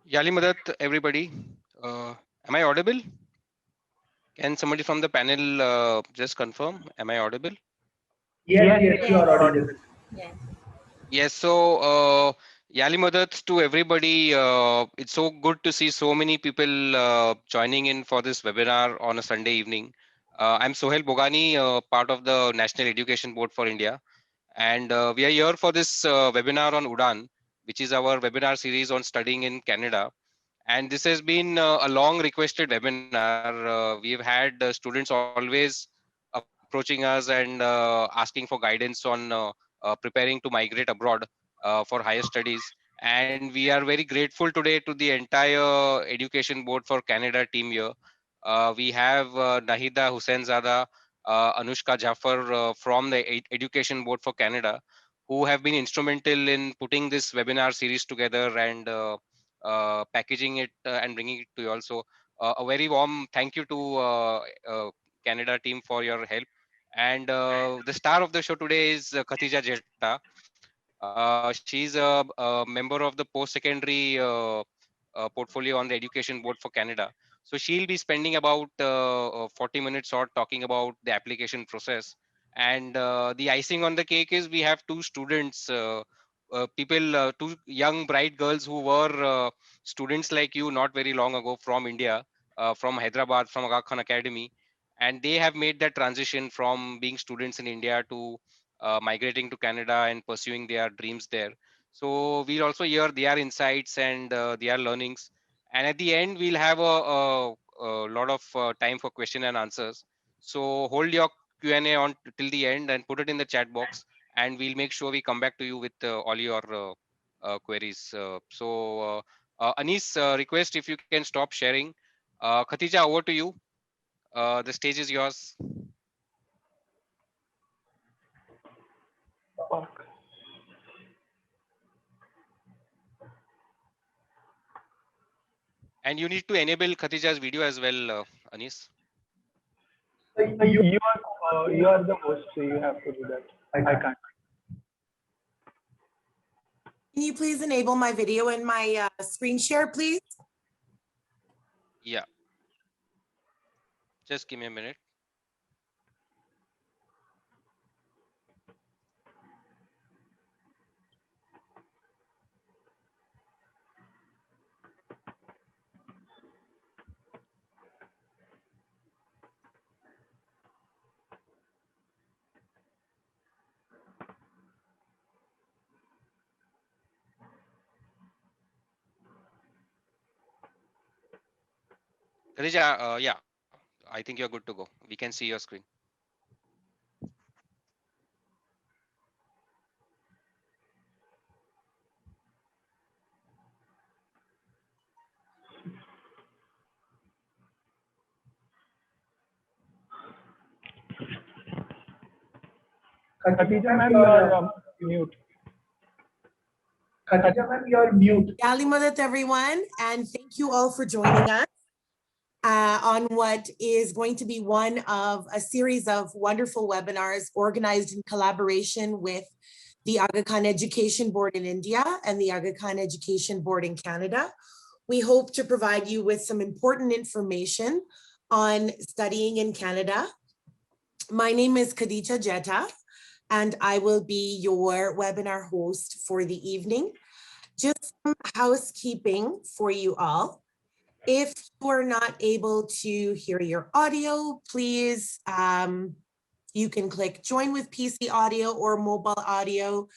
Yali Madat, everybody. Am I audible? Can somebody from the panel just confirm? Am I audible? Yes, Yes, yes, you are audible. yes. Yes. So, Yali Madat to everybody. It's so good to see so many people joining in for this webinar on a Sunday evening. I'm Sohail Bogani, part of the National Education Board for India. And we are here for this webinar on Udaan, which is our webinar series on studying in Canada. And this has been a long requested webinar. We've had students always approaching us and asking for guidance on preparing to migrate abroad for higher studies. And we are very grateful today to the entire Education Board for Canada team here. We have Nahida Husseinzada, Anushka Jafar from the Education Board for Canada, who have been instrumental in putting this webinar series together and packaging it and bringing it to you also. A very warm thank you to Canada team for your help. And the star of the show today is Khadija Jetha. She's a member of the post-secondary portfolio on the Education Board for Canada. So she'll be spending about 40 minutes or talking about the application process. And the icing on the cake is we have two students, two young bright girls who were students like you not very long ago from India, from Hyderabad, from Aga Khan Academy. And they have made that transition from being students in India to migrating to Canada and pursuing their dreams there. So we'll also hear their insights and their learnings. And at the end, we'll have a lot of time for question and answers. So hold your Q&A on till the end and put it in the chat box, and we'll make sure we come back to you with all your queries. Anis, request if you can stop sharing. Khatija, over to you. The stage is yours. Okay. And you need to enable Khatija's video as well, Anis. You are the host, so you have to do that. I can't. Can you please enable my video and my screen share, please? Yeah. Just give me a minute. Khadija, yeah, I think you're good to go. We can see your screen. Khadija ma'am, you are mute. Khadija ma'am, you are mute. Yali Madat, everyone, and thank you all for joining us on what is going to be one of a series of wonderful webinars organized in collaboration with the Aga Khan Education Board in India and the Aga Khan Education Board in Canada. We hope to provide you with some important information on studying in Canada. My name is Khadija Jetha, and I will be your webinar host for the evening. Just some housekeeping for you all. If you are not able to hear your audio, please, you can click join with PC audio or mobile audio.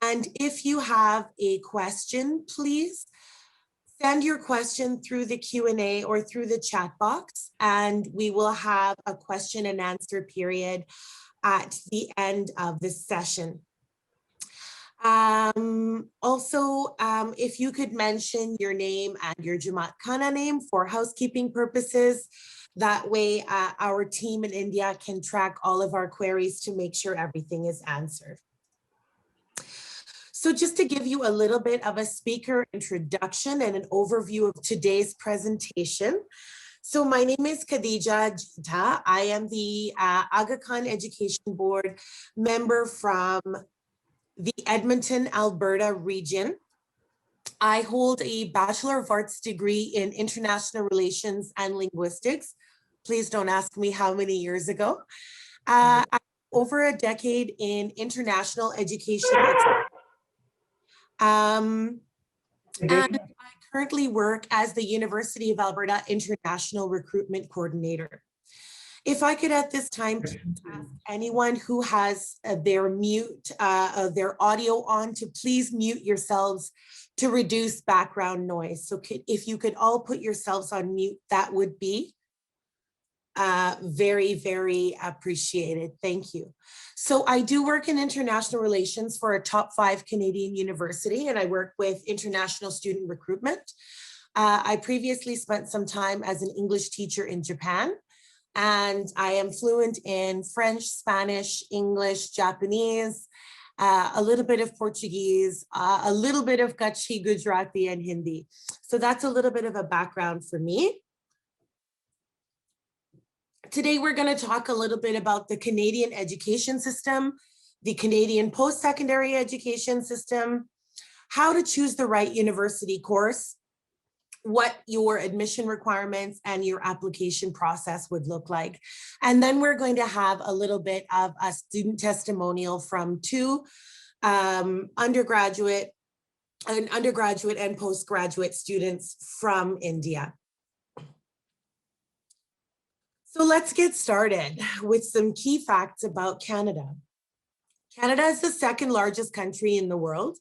And if you have a question, please send your question through the Q&A or through the chat box, and we will have a question and answer period at the end of the session. Also, if you could mention your name and your Jamaat Khana name for housekeeping purposes, that way our team in India can track all of our queries to make sure everything is answered. So just to give you a little bit of a speaker introduction and an overview of today's presentation. So my name is Khadija Jetha. I am the Aga Khan Education Board member from the Edmonton, Alberta region. I hold a Bachelor of Arts degree in International Relations and Linguistics. Please don't ask me how many years ago. Over a decade in international education. And I currently work as the University of Alberta International Recruitment Coordinator. If I could at this time ask anyone who has their audio on to please mute yourselves to reduce background noise. So if you could all put yourselves on mute, that would be very, very appreciated. Thank you. So I do work in international relations for a top 5 Canadian university, and I work with international student recruitment. I previously spent some time as an English teacher in Japan, and I am fluent in French, Spanish, English, Japanese, a little bit of Portuguese, a little bit of Kutchi, Gujarati, and Hindi. So that's a little bit of a background for me. Today, we're going to talk a little bit about the Canadian education system, the Canadian post-secondary education system, how to choose the right university course, what your admission requirements and your application process would look like. And then we're going to have a little bit of a student testimonial from 2 undergraduate and postgraduate students from India. So let's get started with some key facts about Canada. Canada is the 2nd largest country in the world,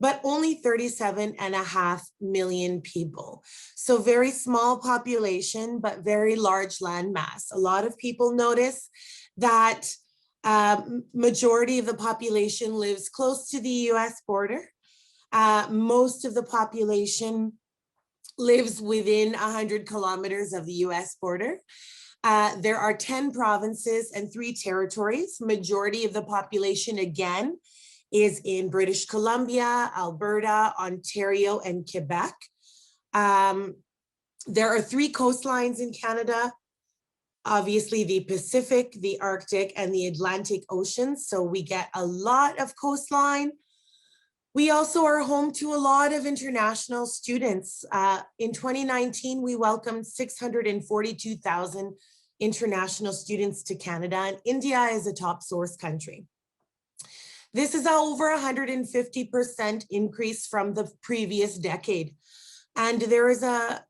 but only 37.5 million people. So very small population, but very large landmass. A lot of people notice that majority of the population lives close to the US border. Most of the population lives within 100 kilometers of the US border. There are 10 provinces and 3 territories. Majority of the population, again, is in British Columbia, Alberta, Ontario, and Quebec. There are 3 coastlines in Canada. Obviously, the Pacific, the Arctic, and the Atlantic Oceans. So we get a lot of coastline. We also are home to a lot of international students. In 2019, we welcomed 642,000 international students to Canada, and India is a top source country. This is over 150% increase from the previous decade. And there is a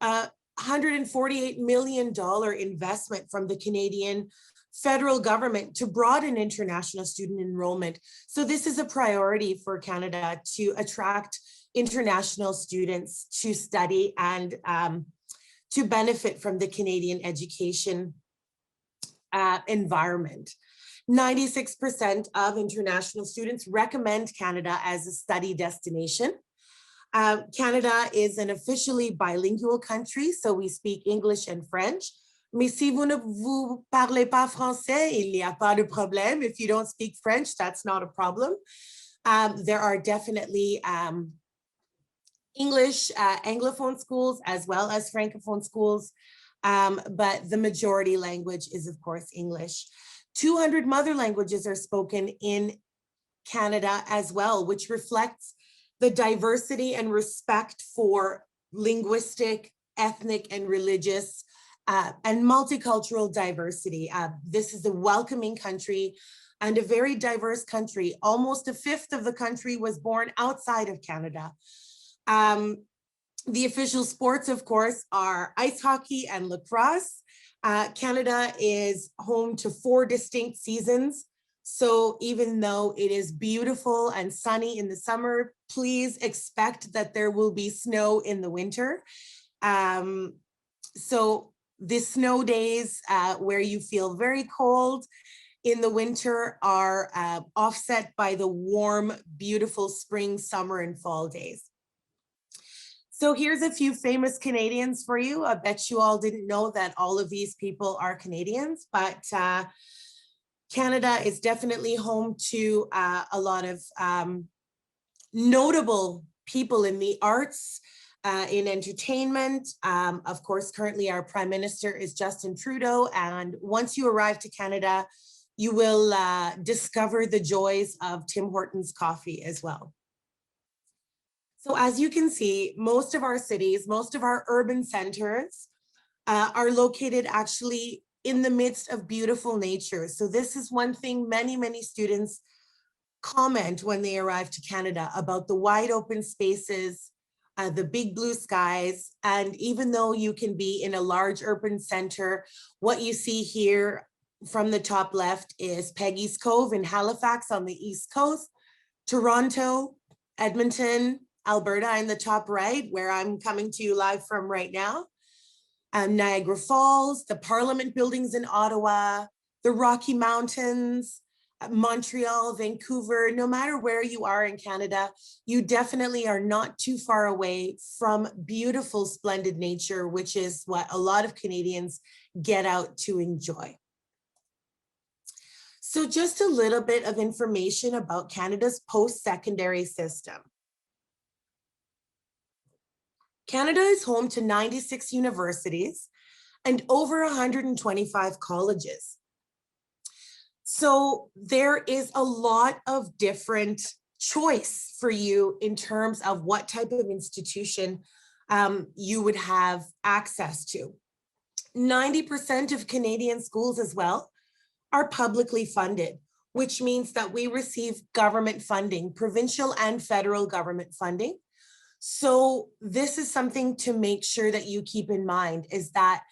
$148 million investment from the Canadian federal government to broaden international student enrollment. So this is a priority for Canada to attract international students to study and to benefit from the Canadian education environment. 96% of international students recommend Canada as a study destination. Canada is an officially bilingual country, so we speak English and French. Mais si vous ne vous parlez pas français, il n'y a pas de problème. If you don't speak French, that's not a problem. There are definitely English Anglophone schools as well as Francophone schools, but the majority language is, of course, English. 200 mother languages are spoken in Canada as well, which reflects the diversity and respect for linguistic, ethnic, and religious and multicultural diversity. This is a welcoming country and a very diverse country. Almost 1/5 of the country was born outside of Canada. The official sports, of course, are ice hockey and lacrosse. Canada is home to 4 distinct seasons. So even though it is beautiful and sunny in the summer, please expect that there will be snow in the winter. So the snow days where you feel very cold in the winter are offset by the warm, beautiful spring, summer, and fall days. So here's a few famous Canadians for you. I bet you all didn't know that all of these people are Canadians, but Canada is definitely home to a lot of notable people in the arts, in entertainment. Of course, currently our Prime Minister is Justin Trudeau, and once you arrive to Canada, you will discover the joys of Tim Hortons coffee as well. So as you can see, most of our cities, most of our urban centers are located actually in the midst of beautiful nature. So this is one thing many students comment when they arrive to Canada about the wide open spaces, the big blue skies. And even though you can be in a large urban center, what you see here from the top left is Peggy's Cove in Halifax on the East Coast, Toronto, Edmonton, Alberta in the top right, where I'm coming to you live from right now. Niagara Falls, the Parliament buildings in Ottawa, the Rocky Mountains, Montreal, Vancouver. No matter where you are in Canada, you definitely are not too far away from beautiful, splendid nature, which is what a lot of Canadians get out to enjoy. So just a little bit of information about Canada's post-secondary system. Canada is home to 96 universities and over 125 colleges. So there is a lot of different choice for you in terms of what type of institution you would have access to. 90% of Canadian schools as well are publicly funded, which means that we receive government funding, provincial and federal government funding. So this is something to make sure that you keep in mind, is that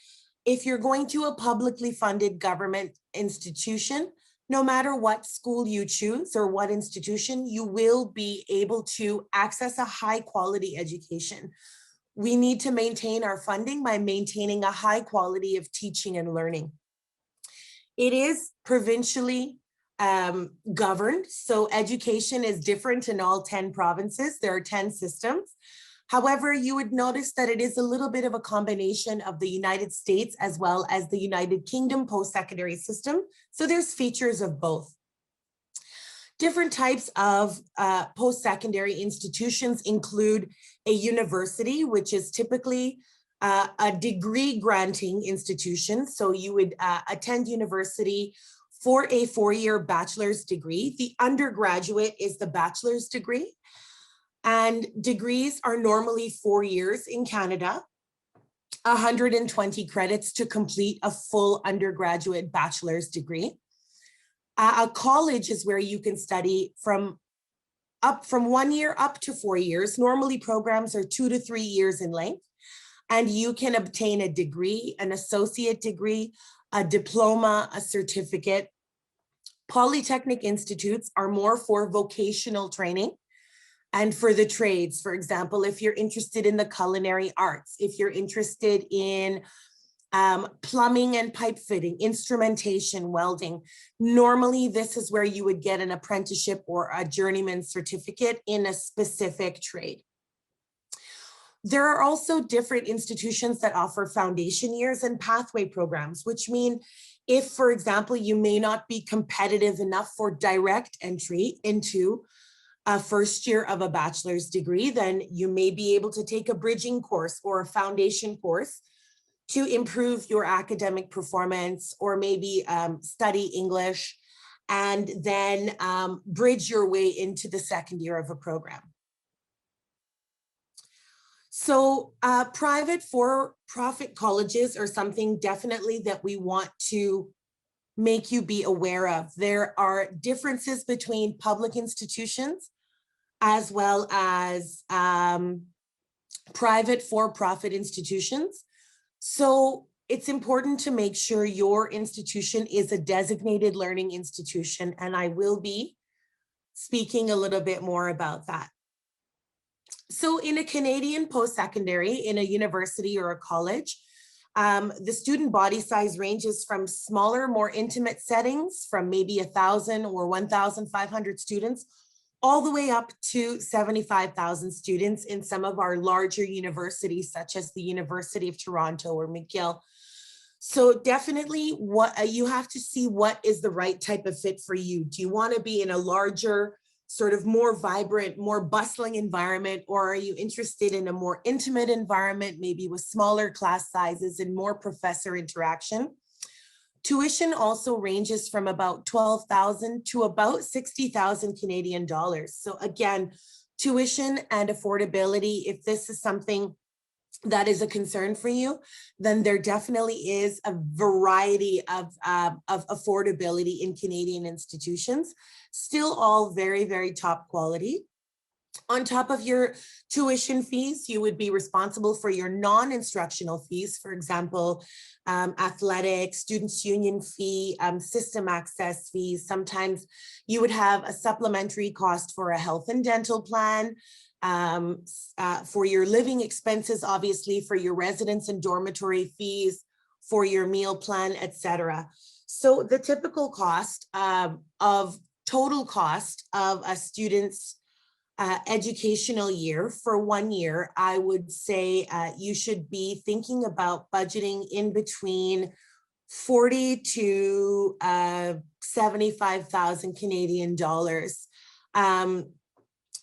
if you're going to a publicly funded government institution, no matter what school you choose or what institution, you will be able to access a high quality education. We need to maintain our funding by maintaining a high quality of teaching and learning. It is provincially governed, so education is different in all 10 provinces. There are 10 systems. However, you would notice that it is a little bit of a combination of the United States as well as the United Kingdom post-secondary system. So there's features of both. Different types of post-secondary institutions include a university, which is typically a degree granting institution. So you would attend university for a 4-year bachelor's degree. The undergraduate is the bachelor's degree. And degrees are normally 4 years in Canada, 120 credits to complete a full undergraduate bachelor's degree. A college is where you can study from 1 year up to 4 years. Normally programs are 2 to 3 years in length, and you can obtain a degree, an associate degree, a diploma, a certificate. Polytechnic institutes are more for vocational training and for the trades. For example, if you're interested in the culinary arts, if you're interested in plumbing and pipe fitting, instrumentation, welding, normally this is where you would get an apprenticeship or a journeyman certificate in a specific trade. There are also different institutions that offer foundation years and pathway programs, which mean if, for example, you may not be competitive enough for direct entry into a first year of a bachelor's degree, then you may be able to take a bridging course or a foundation course to improve your academic performance, or maybe study English and then bridge your way into the second year of a program. So private for-profit colleges are something definitely that we want to make you be aware of. There are differences between public institutions as well as private for-profit institutions. So it's important to make sure your institution is a designated learning institution, and I will be speaking a little bit more about that. So in a Canadian post-secondary, in a university or a college, the student body size ranges from smaller, more intimate settings, from maybe 1,000 or 1,500 students, all the way up to 75,000 students in some of our larger universities, such as the University of Toronto or McGill. So definitely what you have to see what is the right type of fit for you. Do you want to be in a larger, sort of more vibrant, more bustling environment, or are you interested in a more intimate environment, maybe with smaller class sizes and more professor interaction? Tuition also ranges from about 12,000 to about 60,000 Canadian dollars. So again, tuition and affordability, if this is something that is a concern for you, then there definitely is a variety of affordability in Canadian institutions, still all very, very top quality. On top of your tuition fees, you would be responsible for your non-instructional fees, for example, athletics, students' union fee, system access fees. Sometimes you would have a supplementary cost for a health and dental plan, for your living expenses, obviously, for your residence and dormitory fees, for your meal plan, etc. So the typical cost total cost of a student's educational year for 1 year, I would say you should be thinking about budgeting in between 40 to 75,000 Canadian dollars.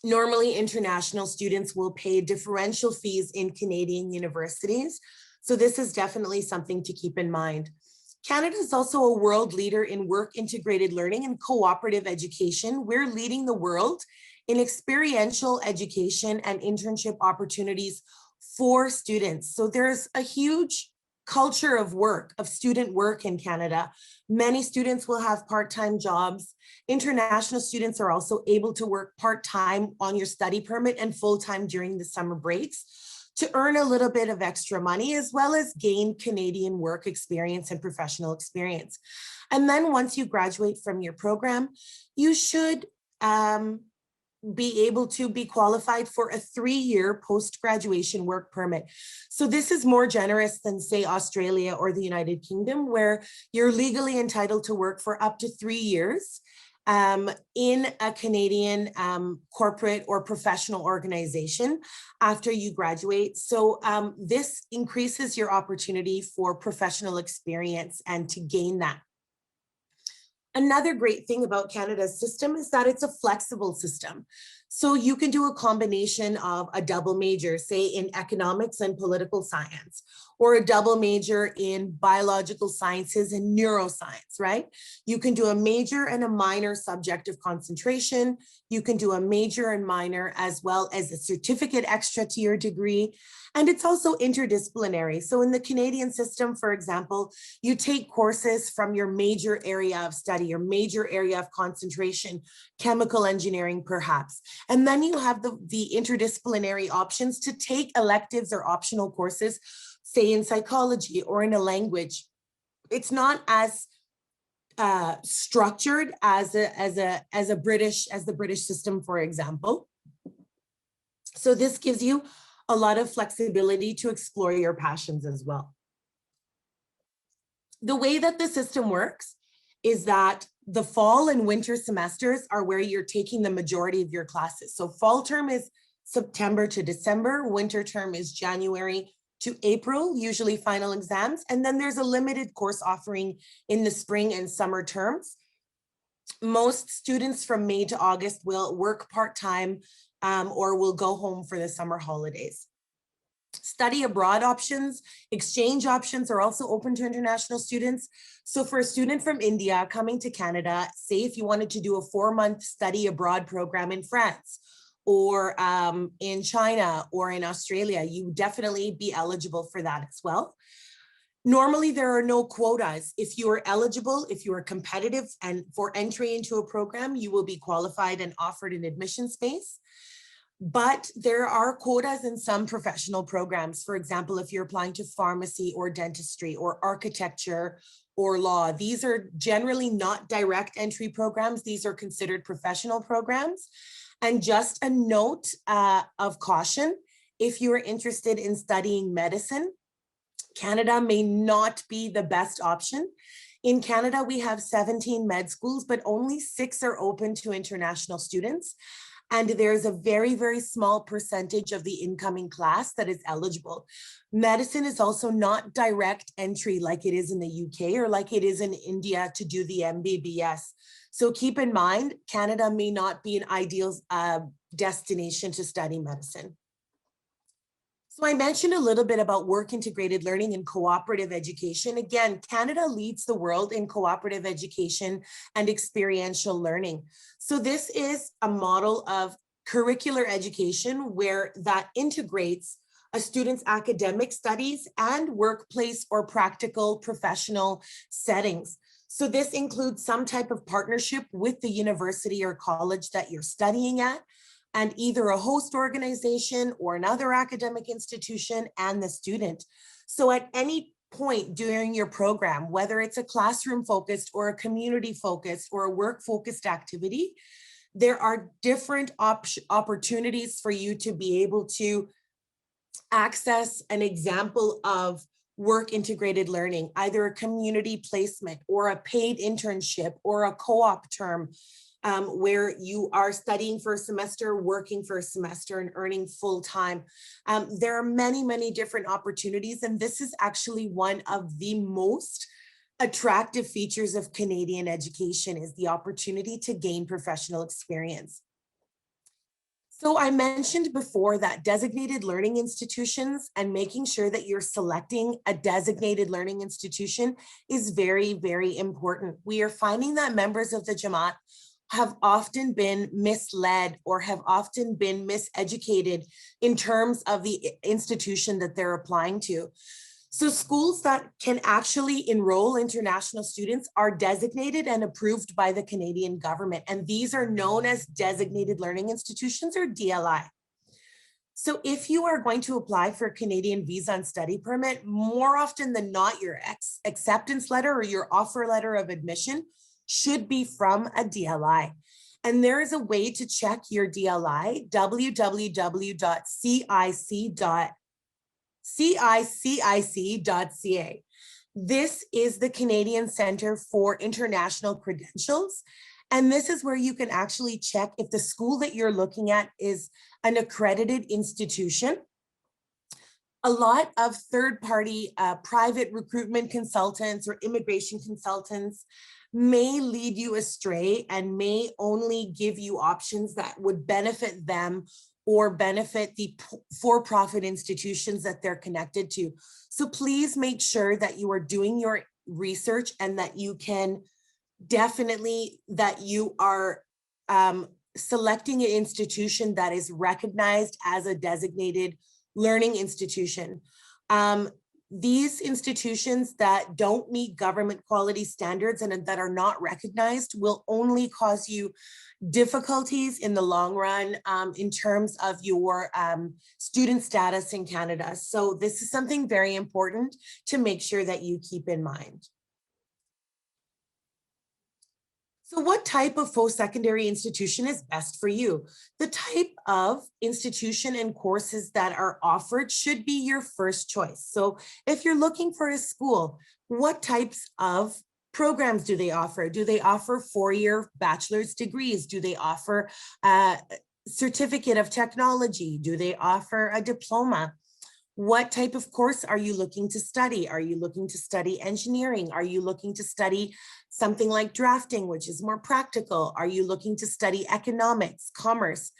Normally, international students will pay differential fees in Canadian universities. So this is definitely something to keep in mind. Canada is also a world leader in work integrated learning and cooperative education. We're leading the world in experiential education and internship opportunities for students. So there's a huge culture of work, of student work in Canada. Many students will have part-time jobs. International students are also able to work part-time on your study permit and full-time during the summer breaks to earn a little bit of extra money, as well as gain Canadian work experience and professional experience. And then once you graduate from your program, you should be able to be qualified for a 3-year post-graduation work permit. So this is more generous than, say, Australia or the United Kingdom, where you're legally entitled to work for up to 3 years in a Canadian corporate or professional organization after you graduate. So this increases your opportunity for professional experience and to gain that. Another great thing about Canada's system is that it's a flexible system. So you can do a combination of a double major, say in economics and political science, or a double major in biological sciences and neuroscience, right? You can do a major and a minor subject of concentration. You can do a major and minor as well as a certificate extra to your degree. And it's also interdisciplinary. So in the Canadian system, for example, you take courses from your major area of study, your major area of concentration, chemical engineering perhaps. And then you have the interdisciplinary options to take electives or optional courses, say in psychology or in a language. It's not as structured as the British system, for example. So this gives you a lot of flexibility to explore your passions as well. The way that the system works is that the fall and winter semesters are where you're taking the majority of your classes. So fall term is September to December, winter term is January to April, usually final exams. And then there's a limited course offering in the spring and summer terms. Most students from May to August will work part-time or will go home for the summer holidays. Study abroad options, exchange options are also open to international students. So for a student from India coming to Canada, say if you wanted to do a 4-month study abroad program in France or in China or in Australia, you would definitely be eligible for that as well. Normally, there are no quotas. If you are eligible, if you are competitive and for entry into a program, you will be qualified and offered an admission space. But there are quotas in some professional programs. For example, if you're applying to pharmacy or dentistry or architecture or law, these are generally not direct entry programs. These are considered professional programs. And just a note of caution, if you are interested in studying medicine, Canada may not be the best option. In Canada, we have 17 med schools, but only 6 are open to international students. And there's a very, very small percentage of the incoming class that is eligible. Medicine is also not direct entry like it is in the UK or like it is in India to do the MBBS. So keep in mind, Canada may not be an ideal destination to study medicine. So I mentioned a little bit about work integrated learning and cooperative education. Again, Canada leads the world in cooperative education and experiential learning. So this is a model of curricular education where that integrates a student's academic studies and workplace or practical professional settings. So this includes some type of partnership with the university or college that you're studying at, and either a host organization or another academic institution and the student. So at any point during your program, whether it's a classroom focused or a community focused or a work focused activity, there are different opportunities for you to be able to access an example of work integrated learning, either a community placement or a paid internship or a co-op term where you are studying for a semester, working for a semester, and earning full time. There are many, many different opportunities, and this is actually one of the most attractive features of Canadian education, is the opportunity to gain professional experience. So I mentioned before that designated learning institutions and making sure that you're selecting a designated learning institution is very, very important. We are finding that members of the Jamaat have often been misled or have often been miseducated in terms of the institution that they're applying to. So schools that can actually enroll international students are designated and approved by the Canadian government, and these are known as designated learning institutions, or DLI. So if you are going to apply for a Canadian visa and study permit, more often than not, your acceptance letter or your offer letter of admission should be from a DLI. And there is a way to check your DLI, www.cic.ca. This is the Canadian Centre for International Credentials. And this is where you can actually check if the school that you're looking at is an accredited institution. A lot of third-party private recruitment consultants or immigration consultants may lead you astray and may only give you options that would benefit them or benefit the for-profit institutions that they're connected to. So please make sure that you are doing your research and that you can definitely, that you are selecting an institution that is recognized as a designated learning institution. These institutions that don't meet government quality standards and that are not recognized will only cause you difficulties in the long run in terms of your student status in Canada. So this is something very important to make sure that you keep in mind. So what type of post-secondary institution is best for you? The type of institution and courses that are offered should be your first choice. So if you're looking for a school, what types of programs do they offer? Do they offer four-year bachelor's degrees? Do they offer a certificate of technology? Do they offer a diploma? What type of course are you looking to study? Are you looking to study engineering? Are you looking to study something like drafting, which is more practical? Are you looking to study economics, commerce?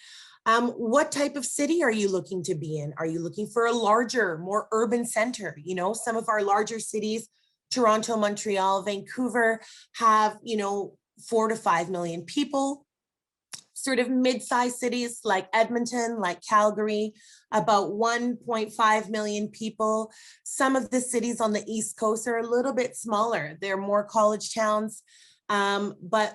What type of city are you looking to be in? Are you looking for a larger, more urban center? You know, some of our larger cities, Toronto, Montreal, Vancouver, have, 4 to 5 million people. Sort of mid-sized cities like Edmonton, like Calgary, about 1.5 million people. Some of the cities on the East Coast are a little bit smaller. They're more college towns, but,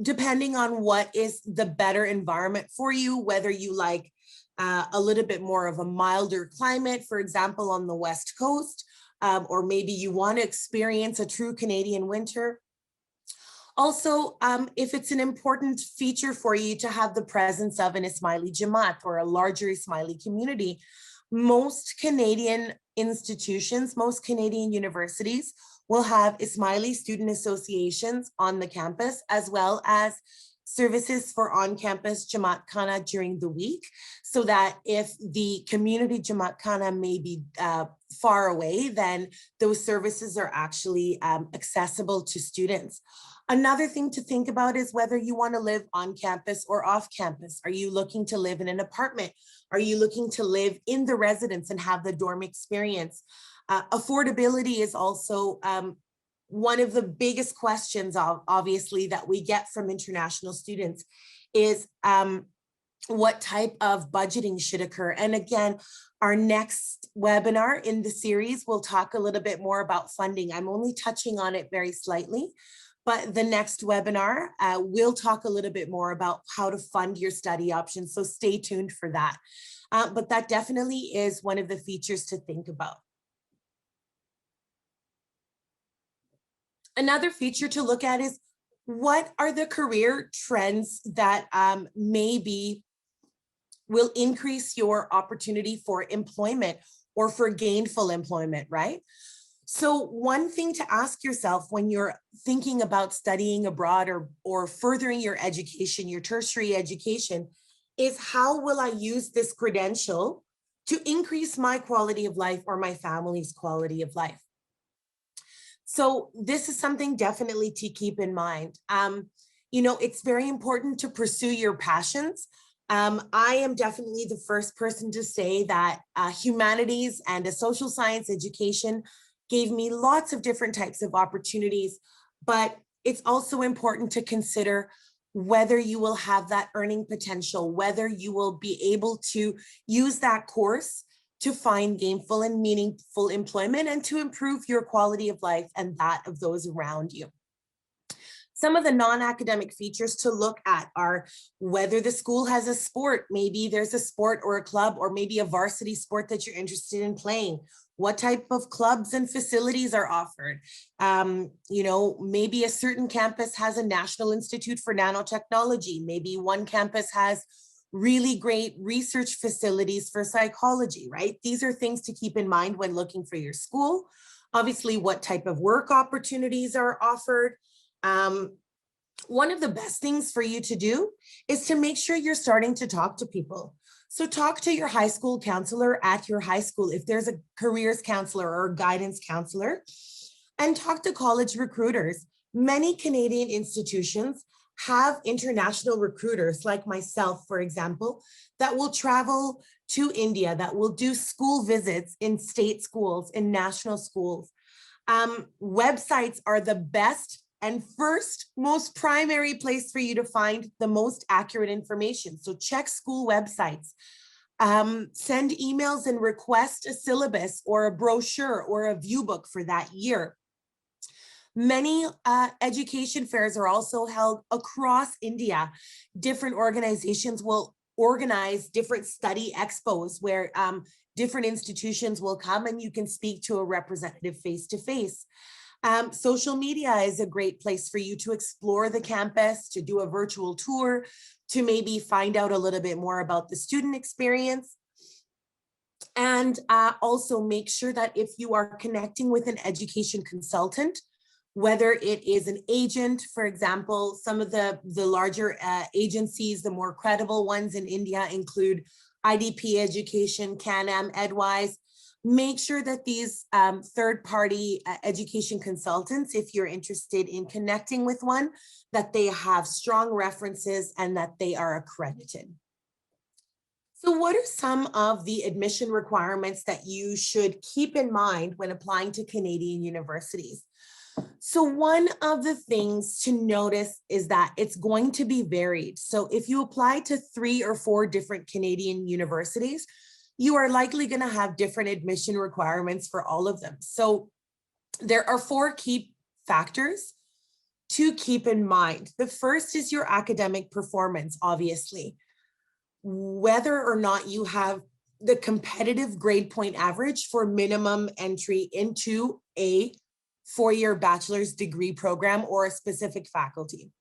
depending on what is the better environment for you, whether you like a little bit more of a milder climate, for example, on the West Coast, or maybe you want to experience a true Canadian winter. Also, if it's an important feature for you to have the presence of an Ismaili Jamaat or a larger Ismaili community, most Canadian institutions, most Canadian universities will have Ismaili student associations on the campus, as well as services for on-campus Jamaat Khana during the week, so that if the community Jamaat Khana may be far away, then those services are actually accessible to students. Another thing to think about is whether you want to live on campus or off campus. Are you looking to live in an apartment? Are you looking to live in the residence and have the dorm experience? Affordability is also one of the biggest questions, obviously, that we get from international students is what type of budgeting should occur. And again, our next webinar in the series will talk a little bit more about funding. I'm only touching on it very slightly, but the next webinar will talk a little bit more about how to fund your study options. So stay tuned for that. But that definitely is one of the features to think about. Another feature to look at is what are the career trends that maybe will increase your opportunity for employment or for gainful employment, right? So one thing to ask yourself when you're thinking about studying abroad or furthering your education, your tertiary education, is how will I use this credential to increase my quality of life or my family's quality of life? So this is something definitely to keep in mind. You know, it's very important to pursue your passions. I am definitely the first person to say that humanities and a social science education gave me lots of different types of opportunities, but it's also important to consider whether you will have that earning potential, whether you will be able to use that course to find gainful and meaningful employment and to improve your quality of life and that of those around you. Some of the non-academic features to look at are whether the school has a sport, maybe there's a sport or a club or maybe a varsity sport that you're interested in playing. What type of clubs and facilities are offered? You know, maybe a certain campus has a National Institute for Nanotechnology. Maybe one campus has really great research facilities for psychology, right? These are things to keep in mind when looking for your school. Obviously, what type of work opportunities are offered. One of the best things for you to do is to make sure you're starting to talk to people. So talk to your high school counselor at your high school, if there's a careers counselor or guidance counselor, and talk to college recruiters. Many Canadian institutions have international recruiters like myself, for example, that will travel to India, that will do school visits in state schools, in national schools. Websites are the best and first most primary place for you to find the most accurate information. So check school websites, send emails and request a syllabus or a brochure or a view book for that year. Many education fairs are also held across India. Different organizations will organize different study expos where different institutions will come and you can speak to a representative face-to-face. Social media is a great place for you to explore the campus, to do a virtual tour, to maybe find out a little bit more about the student experience. And also make sure that if you are connecting with an education consultant, whether it is an agent, for example, some of the larger agencies, the more credible ones in India include IDP Education, Can-Am, Edwise. Make sure that these third-party education consultants, if you're interested in connecting with one, that they have strong references and that they are accredited. So what are some of the admission requirements that you should keep in mind when applying to Canadian universities? So one of the things to notice is that it's going to be varied. So if you apply to 3 or 4 different Canadian universities, you are likely going to have different admission requirements for all of them. So there are 4 key factors to keep in mind. The first is your academic performance, obviously. Whether or not you have the competitive grade point average for minimum entry into a 4-year bachelor's degree program or a specific faculty.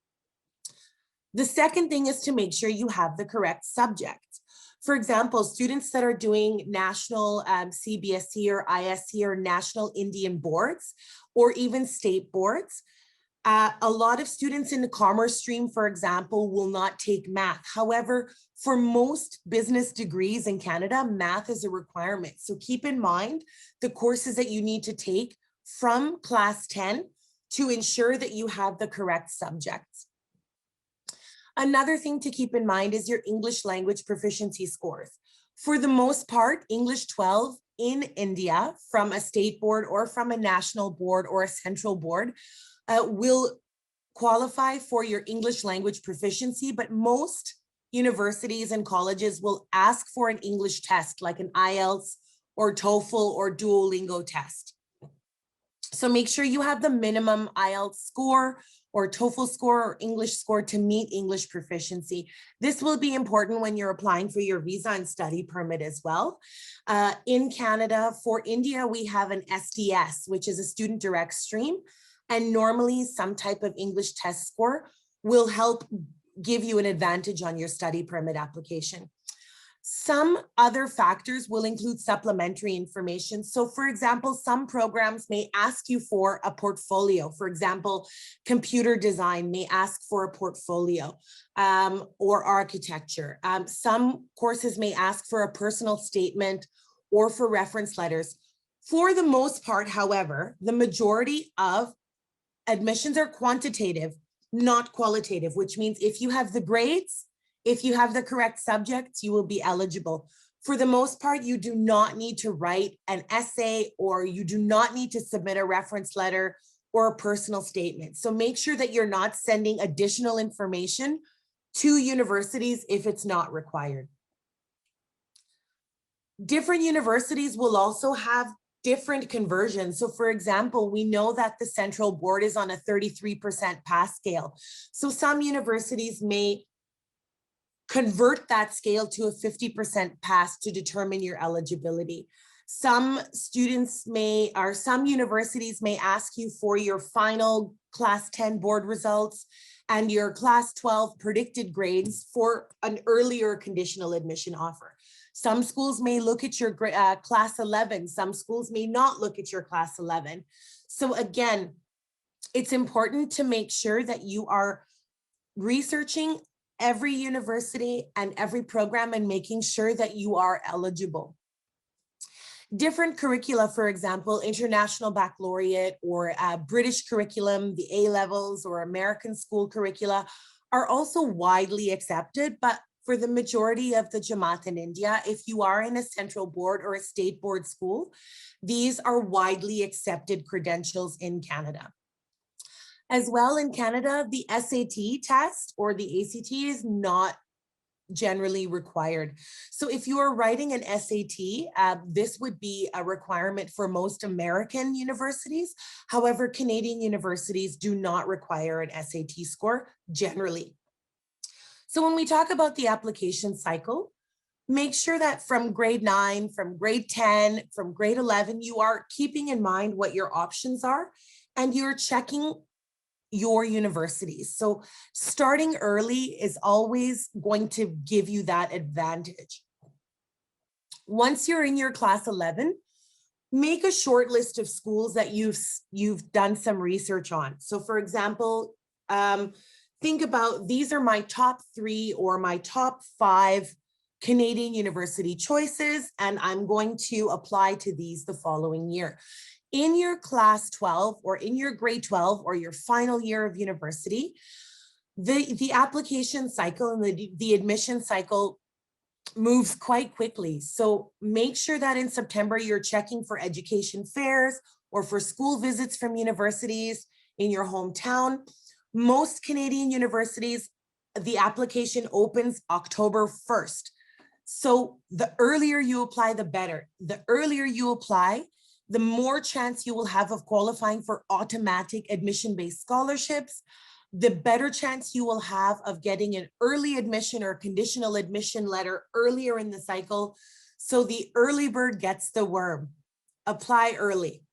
The second thing is to make sure you have the correct subjects. For example, students that are doing national CBSE or ISC or national Indian boards, or even state boards, a lot of students in the commerce stream, for example, will not take math. However, for most business degrees in Canada, math is a requirement. So keep in mind the courses that you need to take from class 10 to ensure that you have the correct subjects. Another thing to keep in mind is your English language proficiency scores. For the most part, English 12 in India from a state board or from a national board or a central board will qualify for your English language proficiency, but most universities and colleges will ask for an English test like an IELTS or TOEFL or Duolingo test. So make sure you have the minimum IELTS score or TOEFL score or English score to meet English proficiency. This will be important when you're applying for your visa and study permit as well. In Canada, for India, we have an SDS, which is a student direct stream. And normally some type of English test score will help give you an advantage on your study permit application. Some other factors will include supplementary information. So for example, some programs may ask you for a portfolio. For example, computer design may ask for a portfolio or architecture. Some courses may ask for a personal statement or for reference letters. For the most part, however, the majority of admissions are quantitative, not qualitative, which means if you have the grades, if you have the correct subjects, you will be eligible. For the most part, you do not need to write an essay or you do not need to submit a reference letter or a personal statement. So make sure that you're not sending additional information to universities if it's not required. Different universities will also have different conversions. So for example, we know that the central board is on a 33% pass scale. So some universities may convert that scale to a 50% pass to determine your eligibility. Some students may, or some universities may ask you for your final class 10 board results and your class 12 predicted grades for an earlier conditional admission offer. Some schools may look at your class 11. Some schools may not look at your class 11. So again, it's important to make sure that you are researching every university and every program and making sure that you are eligible. Different curricula, for example, international baccalaureate or British curriculum, the A-levels or American school curricula are also widely accepted, but for the majority of the Jamaat in India, if you are in a central board or a state board school, these are widely accepted credentials in Canada. As well in Canada, the SAT test or the ACT is not generally required. So if you are writing an SAT, this would be a requirement for most American universities. However, Canadian universities do not require an SAT score generally. So when we talk about the application cycle, make sure that from grade 9, from grade 10, from grade 11, you are keeping in mind what your options are and you're checking your universities. So starting early is always going to give you that advantage. Once you're in your class 11, make a short list of schools that you've done some research on. So for example, think about these are my top 3 or my top 5 Canadian university choices, and I'm going to apply to these the following year. In your class 12 or in your grade 12 or your final year of university, the application cycle and the admission cycle moves quite quickly. So make sure that in September, you're checking for education fairs or for school visits from universities in your hometown. Most Canadian universities, the application opens October 1st. So the earlier you apply, the better. The earlier you apply, the more chance you will have of qualifying for automatic admission-based scholarships, the better chance you will have of getting an early admission or conditional admission letter earlier in the cycle. So the early bird gets the worm. Apply early.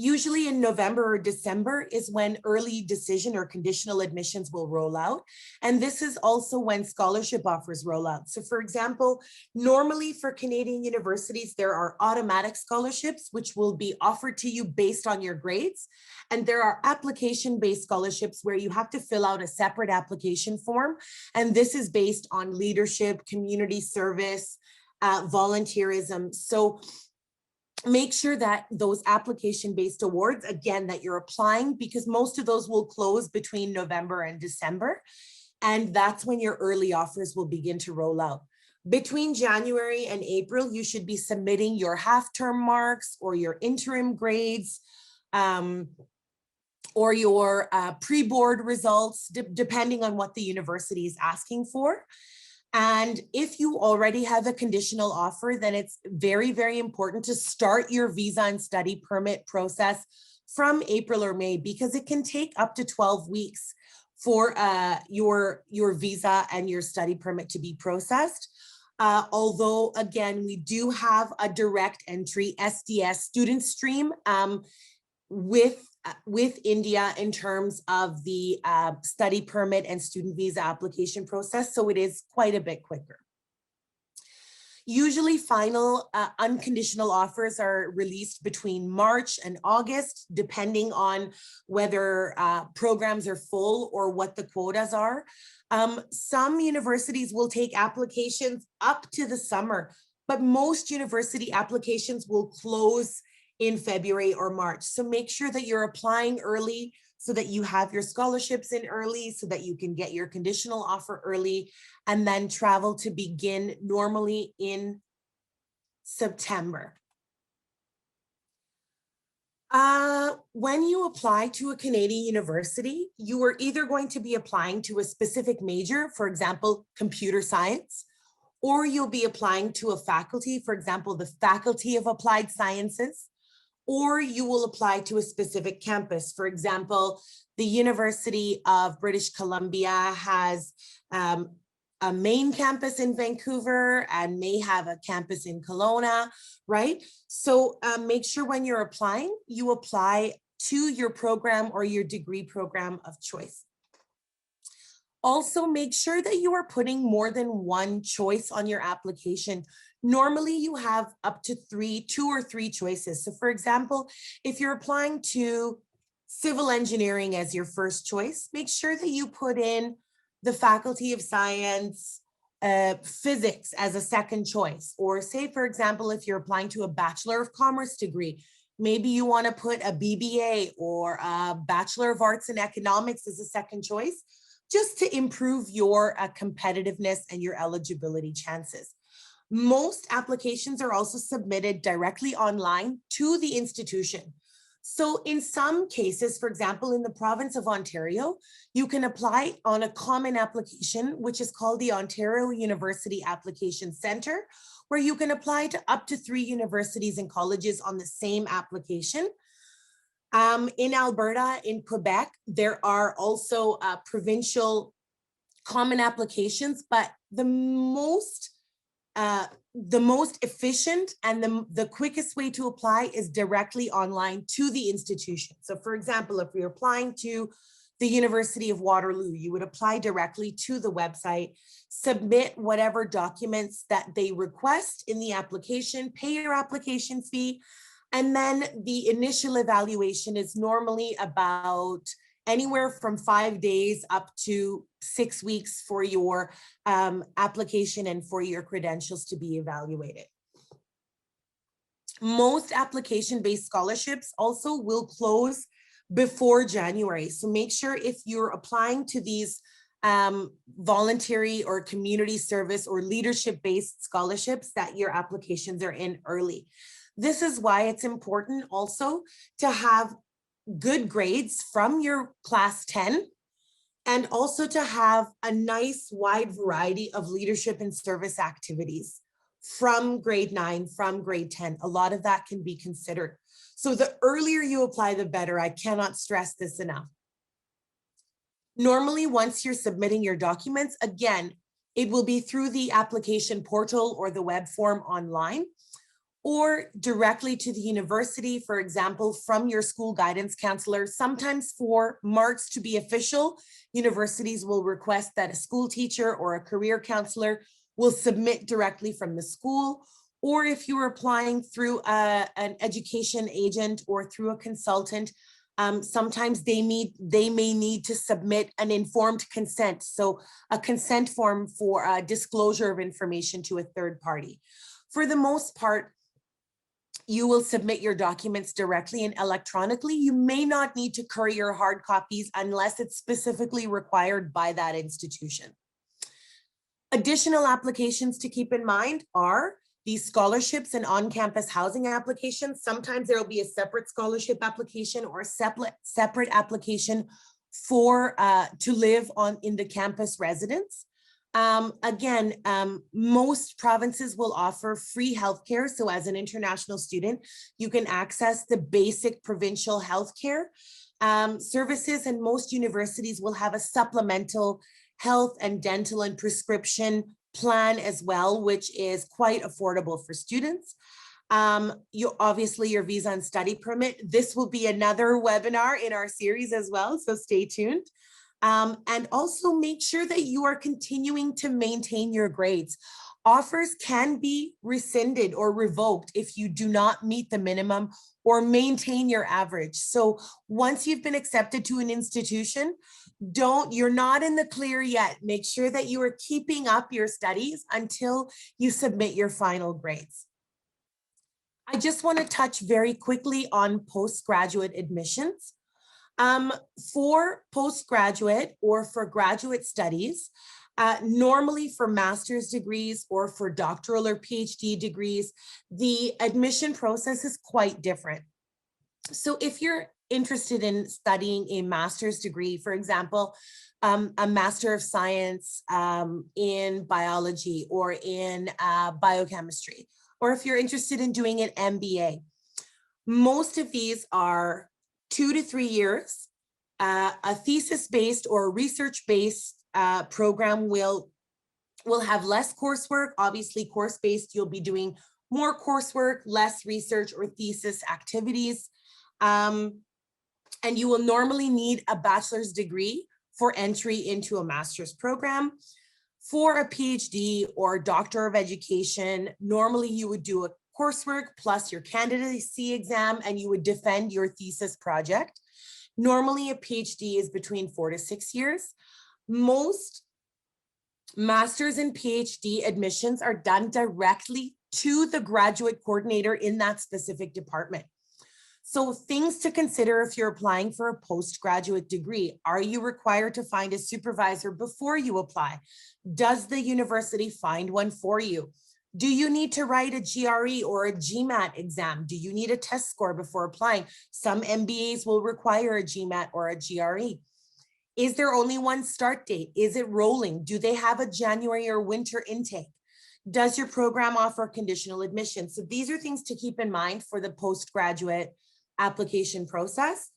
Usually in November or December is when early decision or conditional admissions will roll out. And this is also when scholarship offers roll out. So for example, normally for Canadian universities, there are automatic scholarships, which will be offered to you based on your grades. And there are application-based scholarships where you have to fill out a separate application form. And this is based on leadership, community service, volunteerism. So make sure that those application-based awards, again, that you're applying, because most of those will close between November and December. And that's when your early offers will begin to roll out. Between January and April, you should be submitting your half-term marks or your interim grades, or your pre-board results, depending on what the university is asking for. And if you already have a conditional offer, then it's very, very important to start your visa and study permit process from April or May, because it can take up to 12 weeks for your visa and your study permit to be processed. Although, again, we do have a direct entry SDS student stream with India in terms of the study permit and student visa application process, so it is quite a bit quicker. Usually final unconditional offers are released between March and August, depending on whether programs are full or what the quotas are. Some universities will take applications up to the summer, but most university applications will close in February or March. So make sure that you're applying early so that you have your scholarships in early, so that you can get your conditional offer early, and then travel to begin normally in September. When you apply to a Canadian university, you are either going to be applying to a specific major, for example, computer science, or you'll be applying to a faculty, for example, the Faculty of Applied Sciences, or you will apply to a specific campus. For example, the University of British Columbia has a main campus in Vancouver and may have a campus in Kelowna, right? So make sure when you're applying, you apply to your program or your degree program of choice. Also, make sure that you are putting more than one choice on your application. Normally, you have up to two or three choices. So for example, if you're applying to civil engineering as your first choice, make sure that you put in the Faculty of Science, physics as a second choice. Or say, for example, if you're applying to a Bachelor of Commerce degree, maybe you want to put a BBA or a Bachelor of Arts in Economics as a second choice, just to improve your competitiveness and your eligibility chances. Most applications are also submitted directly online to the institution. So in some cases, for example, in the province of Ontario, you can apply on a common application, which is called the Ontario University Application Center, where you can apply to up to 3 universities and colleges on the same application. In Alberta, in Quebec, there are also provincial common applications, but the most efficient and the quickest way to apply is directly online to the institution. So for example, if you're applying to the University of Waterloo, you would apply directly to the website, submit whatever documents that they request in the application, pay your application fee, and then the initial evaluation is normally about anywhere from 5 days up to 6 weeks for your application and for your credentials to be evaluated. Most application-based scholarships also will close before January. So make sure if you're applying to these voluntary or community service or leadership-based scholarships that your applications are in early. This is why it's important also to have good grades from your class 10 and also to have a nice wide variety of leadership and service activities from grade 9, from grade 10. A lot of that can be considered. So the earlier you apply, the better. I cannot stress this enough. Normally, once you're submitting your documents, again, it will be through the application portal or the web form online, or directly to the university, for example, from your school guidance counselor. Sometimes for marks to be official, universities will request that a school teacher or a career counselor will submit directly from the school. Or if you're applying through an education agent or through a consultant, sometimes they may need to submit an informed consent. So a consent form for a disclosure of information to a third party. For the most part, you will submit your documents directly and electronically. You may not need to courier hard copies unless it's specifically required by that institution. Additional applications to keep in mind are these scholarships and on-campus housing applications. Sometimes there will be a separate scholarship application or a separate application for to live in the campus residence. Again, most provinces will offer free healthcare. So as an international student, you can access the basic provincial healthcare services, and most universities will have a supplemental health and dental and prescription plan as well, which is quite affordable for students. Obviously your visa and study permit. This will be another webinar in our series as well, so stay tuned. And also make sure that you are continuing to maintain your grades. Offers can be rescinded or revoked if you do not meet the minimum or maintain your average. So once you've been accepted to an institution, you're not in the clear yet. Make sure that you are keeping up your studies until you submit your final grades. I just want to touch very quickly on postgraduate admissions. For postgraduate or for graduate studies, normally for master's degrees or for doctoral or PhD degrees, the admission process is quite different. So if you're interested in studying a master's degree, for example, a Master of Science in biology or in biochemistry, or if you're interested in doing an MBA, most of these are 2 to 3 years. A thesis-based or research-based program will have less coursework. Obviously, course-based, you'll be doing more coursework, less research or thesis activities. And you will normally need a bachelor's degree for entry into a master's program. For a PhD or Doctor of Education, normally you would do a coursework plus your candidacy exam and you would defend your thesis project. Normally a PhD is between 4 to 6 years. Most master's and PhD admissions are done directly to the graduate coordinator in that specific department. So things to consider if you're applying for a postgraduate degree. Are you required to find a supervisor before you apply? Does the university find one for you? Do you need to write a GRE or a GMAT exam? Do you need a test score before applying? Some MBAs will require a GMAT or a GRE. Is there only one start date? Is it rolling? Do they have a January or winter intake? Does your program offer conditional admission? So these are things to keep in mind for the postgraduate application process.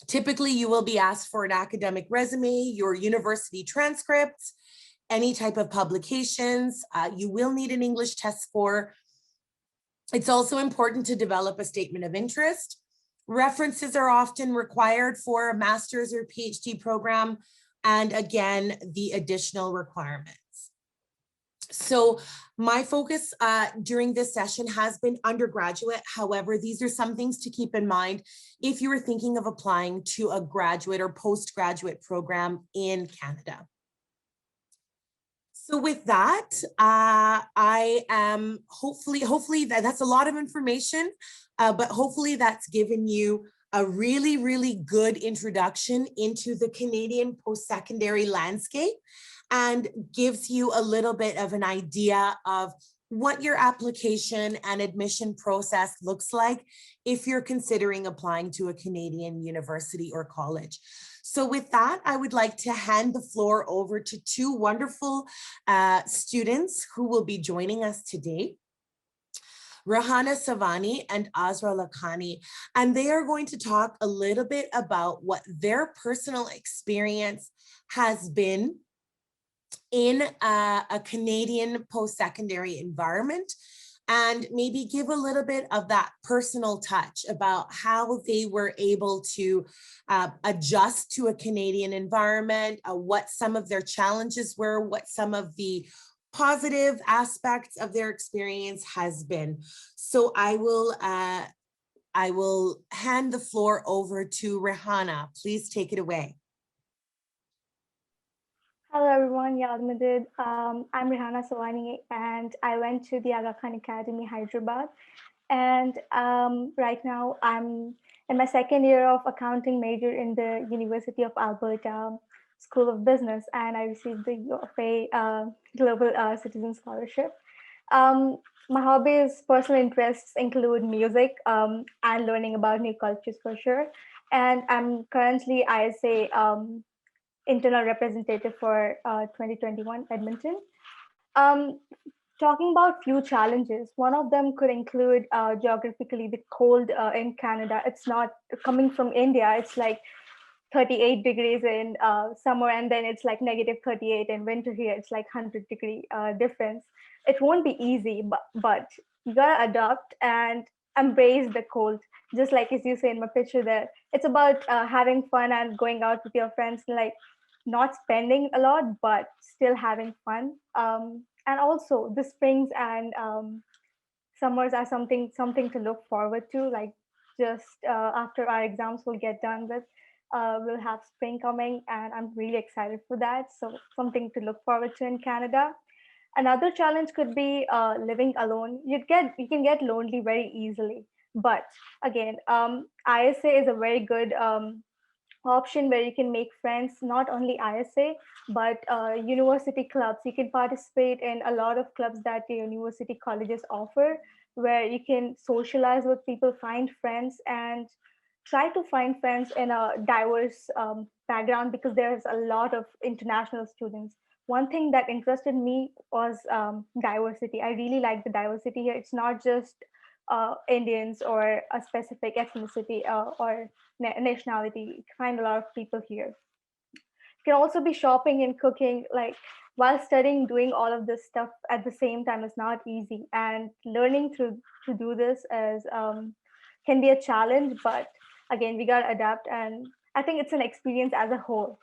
Typically, you will be asked for an academic resume, your university transcripts, any type of publications. You will need an English test score. It's also important to develop a statement of interest. References are often required for a master's or PhD program, and again, the additional requirements. So my focus during this session has been undergraduate. However, these are some things to keep in mind if you are thinking of applying to a graduate or postgraduate program in Canada. So with that, I am hopefully that's a lot of information, but hopefully that's given you a really, really good introduction into the Canadian post-secondary landscape and gives you a little bit of an idea of what your application and admission process looks like if you're considering applying to a Canadian university or college. So with that, I would like to hand the floor over to two wonderful students who will be joining us today. Rahana Savani and Azra Lakhani, and they are going to talk a little bit about what their personal experience has been in a Canadian post-secondary environment, and maybe give a little bit of that personal touch about how they were able to adjust to a Canadian environment, what some of their challenges were, what some of the positive aspects of their experience has been. So I will hand the floor over to Rahana. Please take it away. Hello everyone, Yadmadid. I'm Rihana Sawani and I went to the Aga Khan Academy, Hyderabad. And right now I'm in my second year of accounting major in the University of Alberta School of Business, and I received the UFA Global Citizen Scholarship. My hobbies, personal interests include music and learning about new cultures for sure. And I'm currently ISA internal representative for 2021 Edmonton. Um, Talking about few challenges, one of them could include geographically the cold in Canada. It's not coming from India. It's like 38 degrees in summer, and then it's like negative 38 in winter here. It's like 100-degree difference. It won't be easy, but you gotta adapt and embrace the cold. Just like as you say in my picture there, it's about having fun and going out with your friends, like not spending a lot, but still having fun. And also the springs and summers are something to look forward to. Like just after our exams will get done with, we'll have spring coming, and I'm really excited for that. So something to look forward to in Canada. Another challenge could be living alone. You can get lonely very easily. But again, ISA is a very good option where you can make friends, not only ISA, but university clubs. You can participate in a lot of clubs that the university colleges offer, where you can socialize with people, find friends, and try to find friends in a diverse background, because there's a lot of international students. One thing that interested me was diversity. I really like the diversity here. It's not just Indians or a specific ethnicity or nationality. You can find a lot of people here. You can also be shopping and cooking. Like while studying, doing all of this stuff at the same time is not easy. And learning to do this is can be a challenge, but again, we gotta adapt. And I think it's an experience as a whole.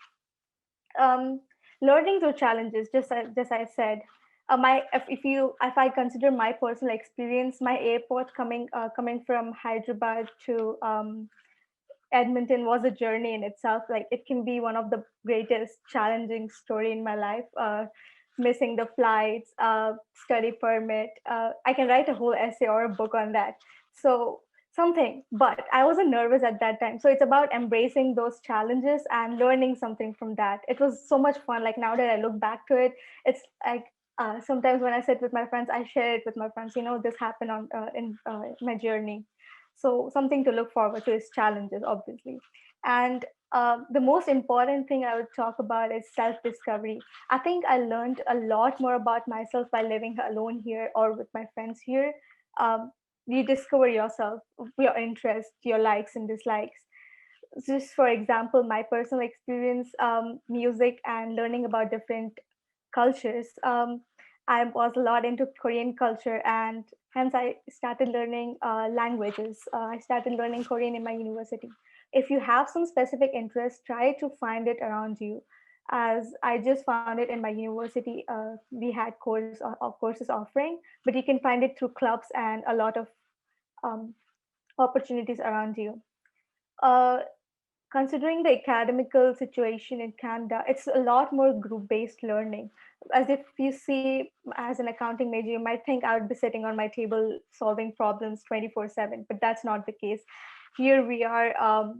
um, Learning through challenges, just I said, my if I consider my personal experience, my airport coming from Hyderabad to Edmonton was a journey in itself. Like it can be one of the greatest challenging story in my life. Missing the flights, study permit. I can write a whole essay or a book on that. So something, but I wasn't nervous at that time. So it's about embracing those challenges and learning something from that. It was so much fun. Like now that I look back to it, it's like sometimes when I sit with my friends, I share it with my friends. You know, this happened on in my journey. So something to look forward to is challenges, obviously. And the most important thing I would talk about is self-discovery. I think I learned a lot more about myself by living alone here or with my friends here. Um, you discover yourself, your interests, your likes and dislikes. Just for example, my personal experience, music and learning about different cultures. I was a lot into Korean culture, and hence I started learning languages. I started learning Korean in my university. If you have some specific interest, try to find it around you. As I just found it in my university, we had courses offering, but you can find it through clubs and a lot of um, opportunities around you. Uh, Considering the academical situation in Canada, it's a lot more group-based learning. As if you see, as an accounting major, you might think I would be sitting on my table solving problems 24/7, but that's not the case. Here we are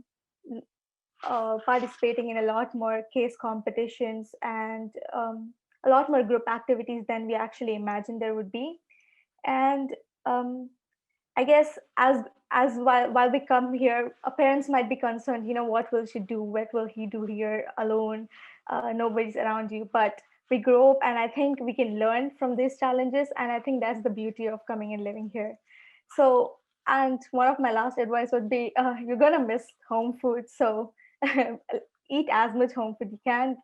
participating in a lot more case competitions and a lot more group activities than we actually imagined there would be. And I guess as while we come here, parents might be concerned. You know, what will she do? What will he do here alone? Nobody's around you. But we grow up, and I think we can learn from these challenges. And I think that's the beauty of coming and living here. So, and one of my last advice would be, you're gonna miss home food, so eat as much home food you can.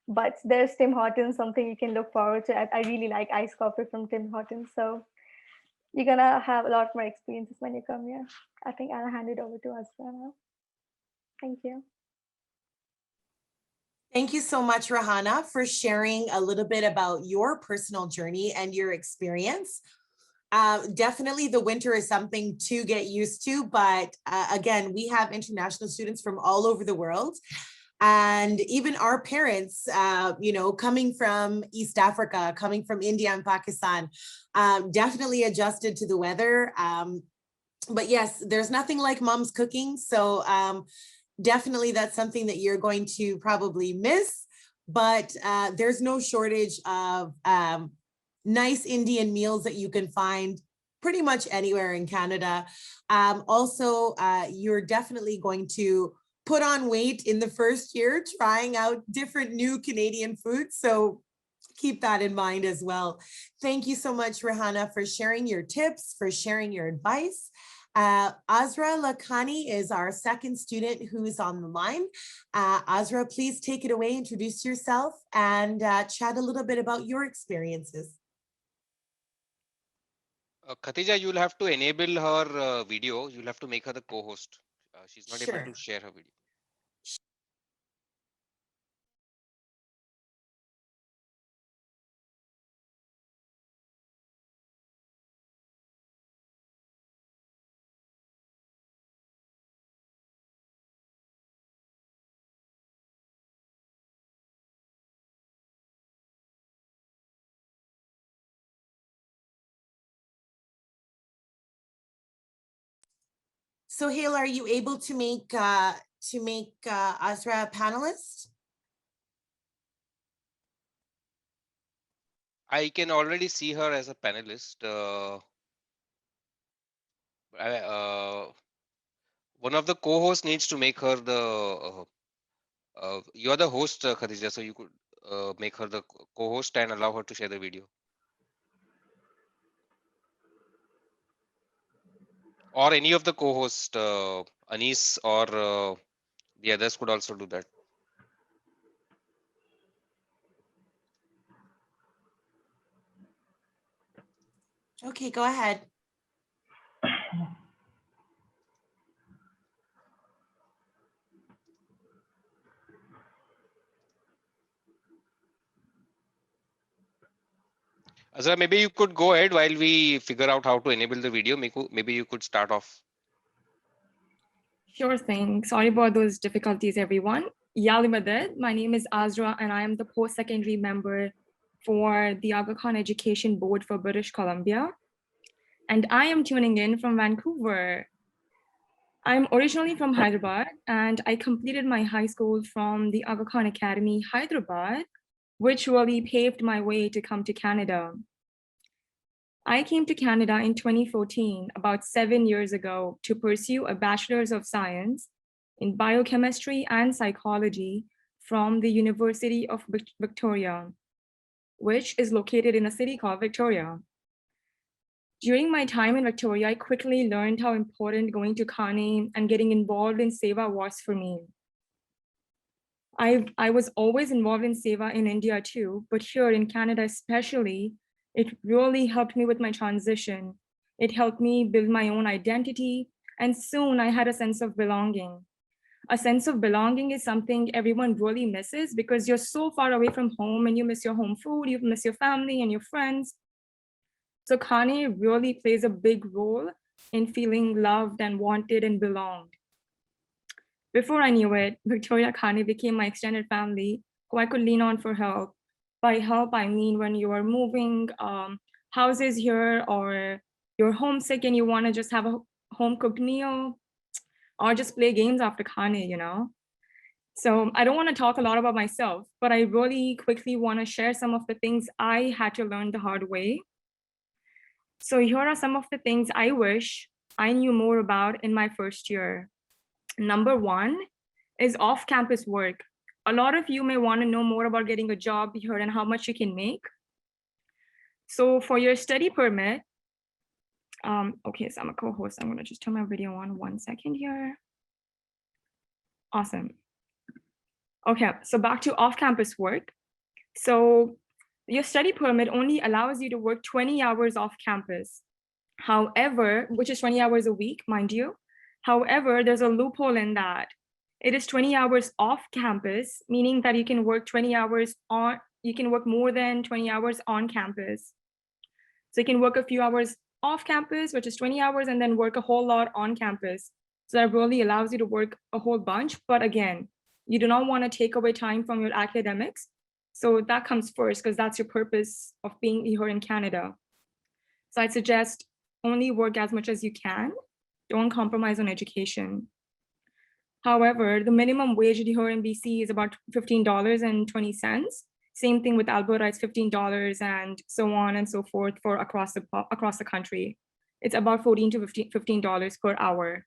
But there's Tim Hortons, something you can look forward to. I really like iced coffee from Tim Hortons, so you're gonna have a lot more experiences when you come here. I think I'll hand it over to Azra now. Thank you. Thank you so much, Rahana, for sharing a little bit about your personal journey and your experience. Definitely the winter is something to get used to, but again, we have international students from all over the world. And even our parents, you know, coming from East Africa, coming from India and Pakistan, definitely adjusted to the weather. But yes, there's nothing like mom's cooking. So definitely that's something that you're going to probably miss, but there's no shortage of nice Indian meals that you can find pretty much anywhere in Canada. Also, you're definitely going to put on weight in the first year, trying out different new Canadian foods. So keep that in mind as well. Thank you so much, Rehana, for sharing your tips, for sharing your advice. Azra Lakhani is our second student who is on the line. Azra, please take it away, introduce yourself, and chat a little bit about your experiences. Khadija, you'll have to enable her video. You'll have to make her the co-host. She's not able Sure. to share her video. Sohail, are you able to make Azra a panelist? I can already see her as a panelist. One of the co-hosts needs to make her the. You're the host, Khadija, so you could make her the co-host and allow her to share the video. Or any of the co-hosts, Anis or the others could also do that. Okay, go ahead. Azra, maybe you could go ahead while we figure out how to enable the video. Maybe you could start off. Sure thing. Sorry about those difficulties, everyone. Yali Madad. My name is Azra, and I am the post-secondary member for the Aga Khan Education Board for British Columbia. And I am tuning in from Vancouver. I'm originally from Hyderabad, and I completed my high school from the Aga Khan Academy, Hyderabad, which really paved my way to come to Canada. I came to Canada in 2014, about 7 years ago, to pursue a Bachelor's of Science in Biochemistry and Psychology from the University of Victoria, which is located in a city called Victoria. During my time in Victoria, I quickly learned how important going to Khane and getting involved in Seva was for me. I was always involved in Seva in India too, but here in Canada especially, it really helped me with my transition. It helped me build my own identity, and soon I had a sense of belonging. A sense of belonging is something everyone really misses because you're so far away from home and you miss your home food, you miss your family and your friends. So Khane really plays a big role in feeling loved and wanted and belonged. Before I knew it, Victoria Khane became my extended family who I could lean on for help. By help, I mean when you are moving houses here, or you're homesick and you want to just have a home cooked meal, or just play games after Khane, you know? So I don't want to talk a lot about myself, but I really quickly want to share some of the things I had to learn the hard way. So here are some of the things I wish I knew more about in my first year. Number one is off-campus work. A lot of you may want to know more about getting a job here and how much you can make. So for your study permit, okay, so I'm a co-host. I'm going to just turn my video on 1 second here. Awesome. Okay, so back to off-campus work. So your study permit only allows you to work 20 hours off campus. However, which is 20 hours a week, mind you. However, there's a loophole in that. It is 20 hours off campus, meaning that you can work 20 hours on, you can work more than 20 hours on campus. So you can work a few hours off campus, which is 20 hours, and then work a whole lot on campus. So that really allows you to work a whole bunch. But again, you do not want to take away time from your academics. So that comes first because that's your purpose of being here in Canada. So I'd suggest only work as much as you can. Don't compromise on education. However, the minimum wage here in BC is about $15.20. Same thing with Alberta, it's $15 and so on and so forth for across the country. It's about $14 to $15 per hour.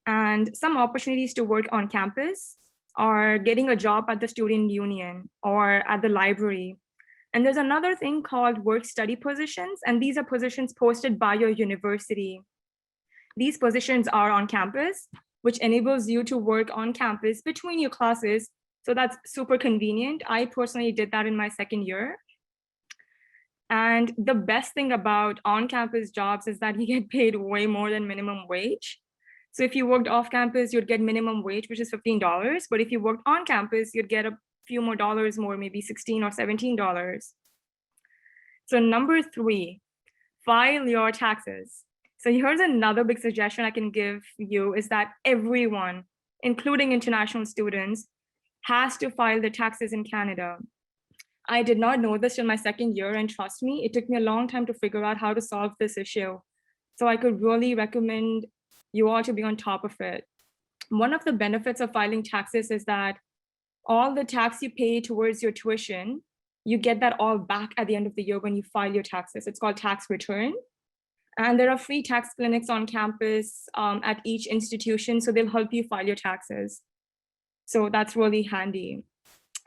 And some opportunities to work on campus are getting a job at the student union or at the library. And there's another thing called work study positions, and these are positions posted by your university. These positions are on campus, which enables you to work on campus between your classes. So that's super convenient. I personally did that in my second year. And the best thing about on-campus jobs is that you get paid way more than minimum wage. So if you worked off campus, you'd get minimum wage, which is $15. But if you worked on campus, you'd get a few more dollars more, maybe $16 or $17. So number 3, file your taxes. So here's another big suggestion I can give you is that everyone, including international students, has to file their taxes in Canada. I did not know this in my second year, and trust me, it took me a long time to figure out how to solve this issue. So I could really recommend you all to be on top of it. One of the benefits of filing taxes is that all the tax you pay towards your tuition, you get that all back at the end of the year when you file your taxes. It's called tax return. And there are free tax clinics on campus at each institution, so they'll help you file your taxes. So that's really handy.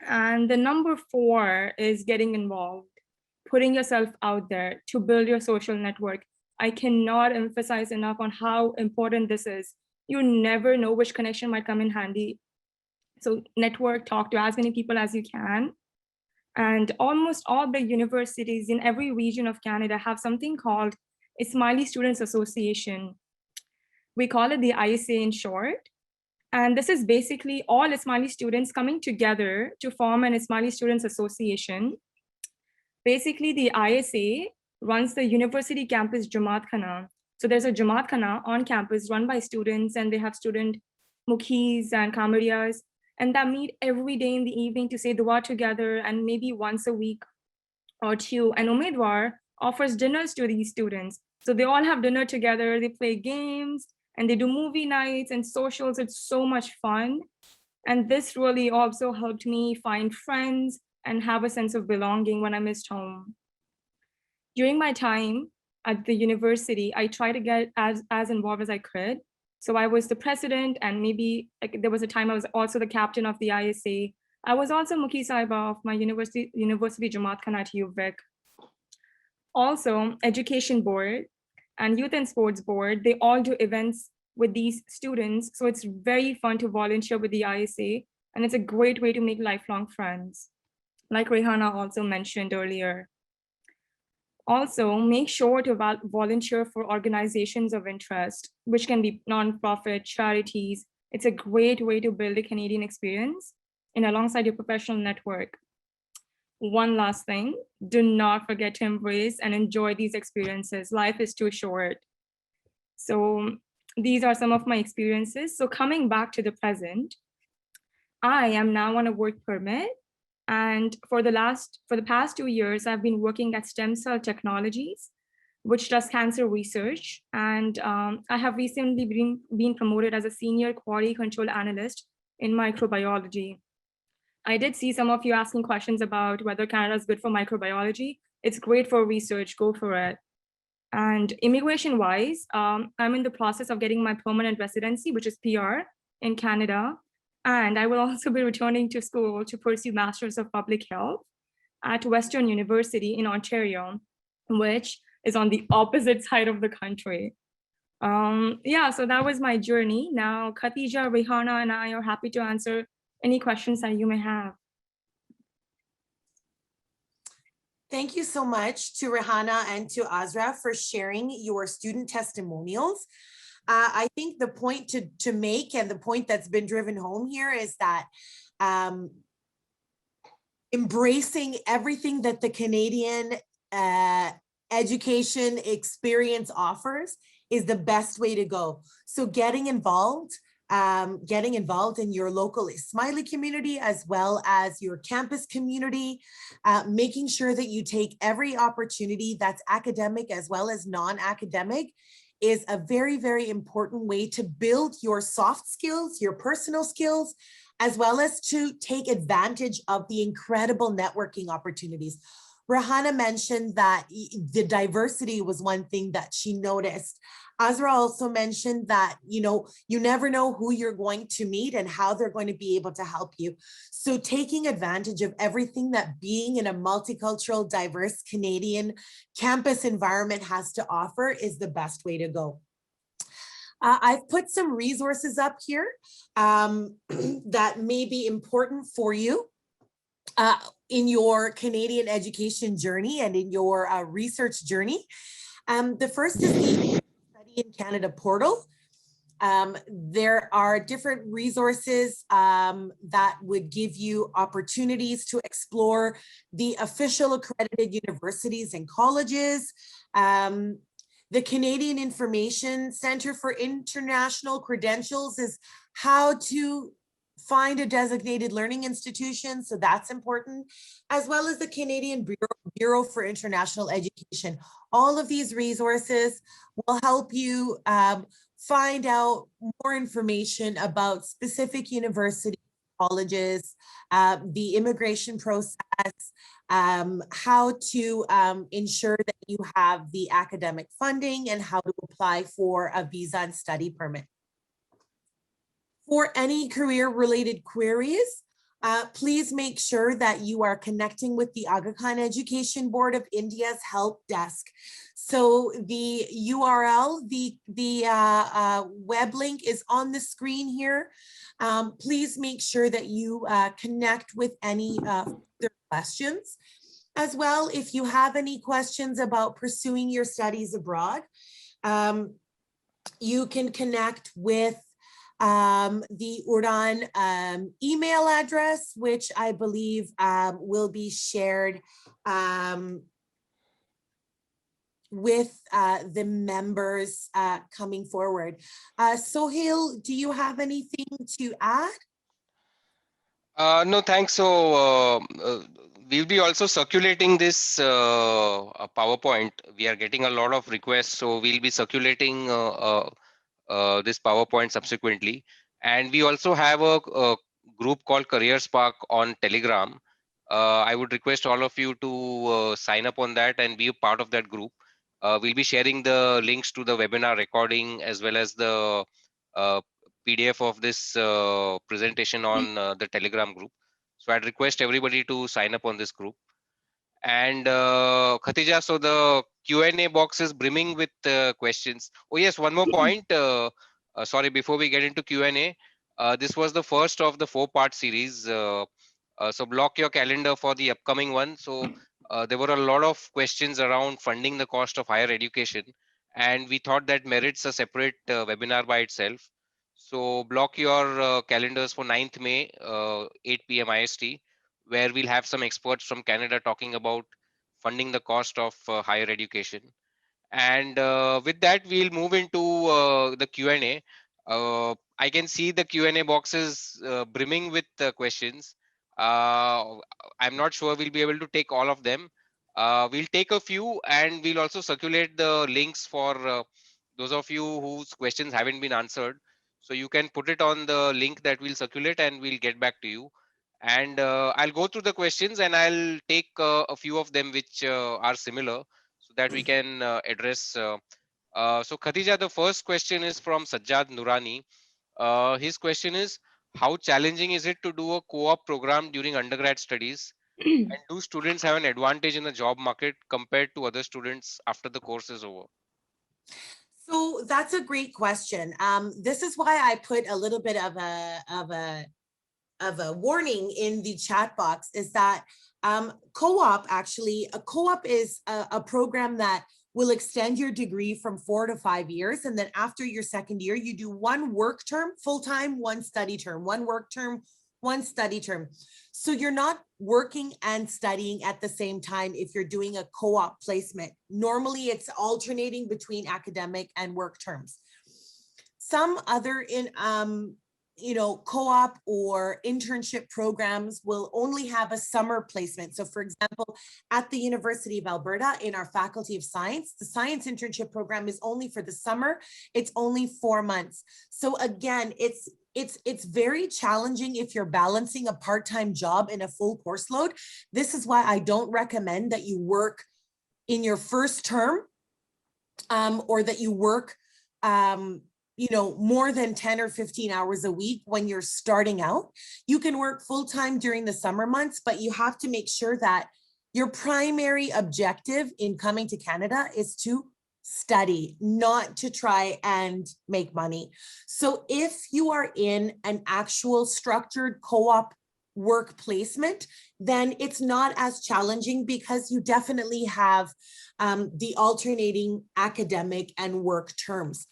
And the number 4 is getting involved, putting yourself out there to build your social network. I cannot emphasize enough on how important this is. You never know which connection might come in handy. So network, talk to as many people as you can. And almost all the universities in every region of Canada have something called Ismaili Students Association. We call it the ISA in short. And this is basically all Ismaili students coming together to form an Ismaili Students Association. Basically, the ISA runs the university campus Jamaat Khana. So there's a Jamaat Khana on campus run by students, and they have student mukhis and kamariyas, and that meet every day in the evening to say dua together, and maybe once a week or 2. And Umedwar offers dinners to these students. So they all have dinner together, they play games, and they do movie nights and socials. It's so much fun. And this really also helped me find friends and have a sense of belonging when I missed home. During my time at the university, I tried to get as involved as I could. So I was the president, and maybe there was a time I was also the captain of the ISA. I was also Mukhi Saiba of my university Jamaat Khana at UVic. Also, education board and youth and sports board, they all do events with these students. So it's very fun to volunteer with the ISA, and it's a great way to make lifelong friends, like Rehana also mentioned earlier. Also, make sure to volunteer for organizations of interest, which can be nonprofit, charities. It's a great way to build a Canadian experience and alongside your professional network. One last thing, do not forget to embrace and enjoy these experiences. Life is too short. So these are some of my experiences. So coming back to the present, I am now on a work permit. And for the past 2 years, I've been working at Stem Cell Technologies, which does cancer research. And I have recently been promoted as a senior quality control analyst in microbiology. I did see some of you asking questions about whether Canada is good for microbiology. It's great for research, go for it. And immigration-wise, I'm in the process of getting my permanent residency, which is PR in Canada. And I will also be returning to school to pursue Masters of Public Health at Western University in Ontario, which is on the opposite side of the country. Yeah, so that was my journey. Now, Khadija, Rehana, and I are happy to answer any questions that you may have. Thank you so much to Rehana and to Azra for sharing your student testimonials. I think the point to make, and the point that's been driven home here, is that embracing everything that the Canadian education experience offers is the best way to go. So getting involved in your local Ismaili community as well as your campus community, making sure that you take every opportunity that's academic as well as non-academic is a very, very important way to build your soft skills, your personal skills, as well as to take advantage of the incredible networking opportunities. Rahana mentioned that the diversity was one thing that she noticed. Azra also mentioned that, you never know who you're going to meet and how they're going to be able to help you. So taking advantage of everything that being in a multicultural, diverse Canadian campus environment has to offer is the best way to go. I've put some resources up here that may be important for you in your Canadian education journey and in your research journey. The first is the Study in Canada portal. There are different resources that would give you opportunities to explore the official accredited universities and colleges. The Canadian Information Center for International Credentials is how to find a designated learning institution, so that's important, as well as the Canadian Bureau for International Education. All of these resources will help you find out more information about specific universities, colleges, the immigration process, how to ensure that you have the academic funding, and how to apply for a visa and study permit. For any career-related queries, please make sure that you are connecting with the Aga Khan Education Board of India's help desk. So the URL, the web link is on the screen here. Please make sure that you connect with any further questions. As well, if you have any questions about pursuing your studies abroad, you can connect with the Udaan email address, which I believe will be shared with the members coming forward. Sohail, do you have anything to add? No, thanks. So we'll be also circulating this PowerPoint. We are getting a lot of requests, so we'll be circulating this PowerPoint subsequently. And we also have a group called Career Spark on Telegram. I would request all of you to sign up on that and be a part of that group. We'll be sharing the links to the webinar recording as well as the PDF of this presentation on the Telegram group. So I'd request everybody to sign up on this group. And Khadija, so the Q&A box is brimming with questions. Oh yes, one more point. Sorry, before we get into Q&A, this was the first of the 4-part series. So block your calendar for the upcoming one. So there were a lot of questions around funding the cost of higher education, and we thought that merits a separate webinar by itself. So block your calendars for 9th May, 8 p.m. IST, where we'll have some experts from Canada talking about funding the cost of higher education. And with that, we'll move into the Q&A. I can see the Q&A boxes brimming with questions. I'm not sure we'll be able to take all of them. We'll take a few, and we'll also circulate the links for those of you whose questions haven't been answered. So you can put it on the link that we'll circulate, and we'll get back to you. And I'll go through the questions, and I'll take a few of them which are similar, so that we can address. So Khadija, the first question is from Sajjad Nurani. His question is, how challenging is it to do a co-op program during undergrad studies? And do students have an advantage in the job market compared to other students after the course is over? So that's a great question. This is why I put a little bit of a warning in the chat box, is that co-op, actually, a co-op is a program that will extend your degree from 4 to 5 years. And then after your second year, you do one work term, full-time, one study term, one work term, one study term. So you're not working and studying at the same time if you're doing a co-op placement. Normally it's alternating between academic and work terms. Some other co-op or internship programs will only have a summer placement. So for example, at the University of Alberta, in our Faculty of Science, the science internship program is only for the summer. It's only 4 months. So again, it's it's very challenging if you're balancing a part-time job and a full course load. This is why I don't recommend that you work in your first term or that you work you know, more than 10 or 15 hours a week when you're starting out. You can work full-time during the summer months, but you have to make sure that your primary objective in coming to Canada is to study, not to try and make money. So if you are in an actual structured co-op work placement, then it's not as challenging because you definitely have the alternating academic and work terms.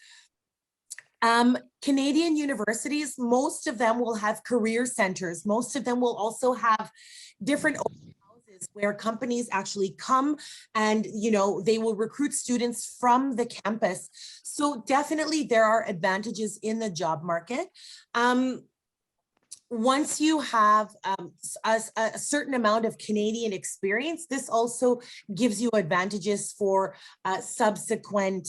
Canadian universities, most of them will have career centers. Most of them will also have different open houses where companies actually come and, you know, they will recruit students from the campus. So definitely there are advantages in the job market. Once you have a certain amount of Canadian experience, this also gives you advantages for subsequent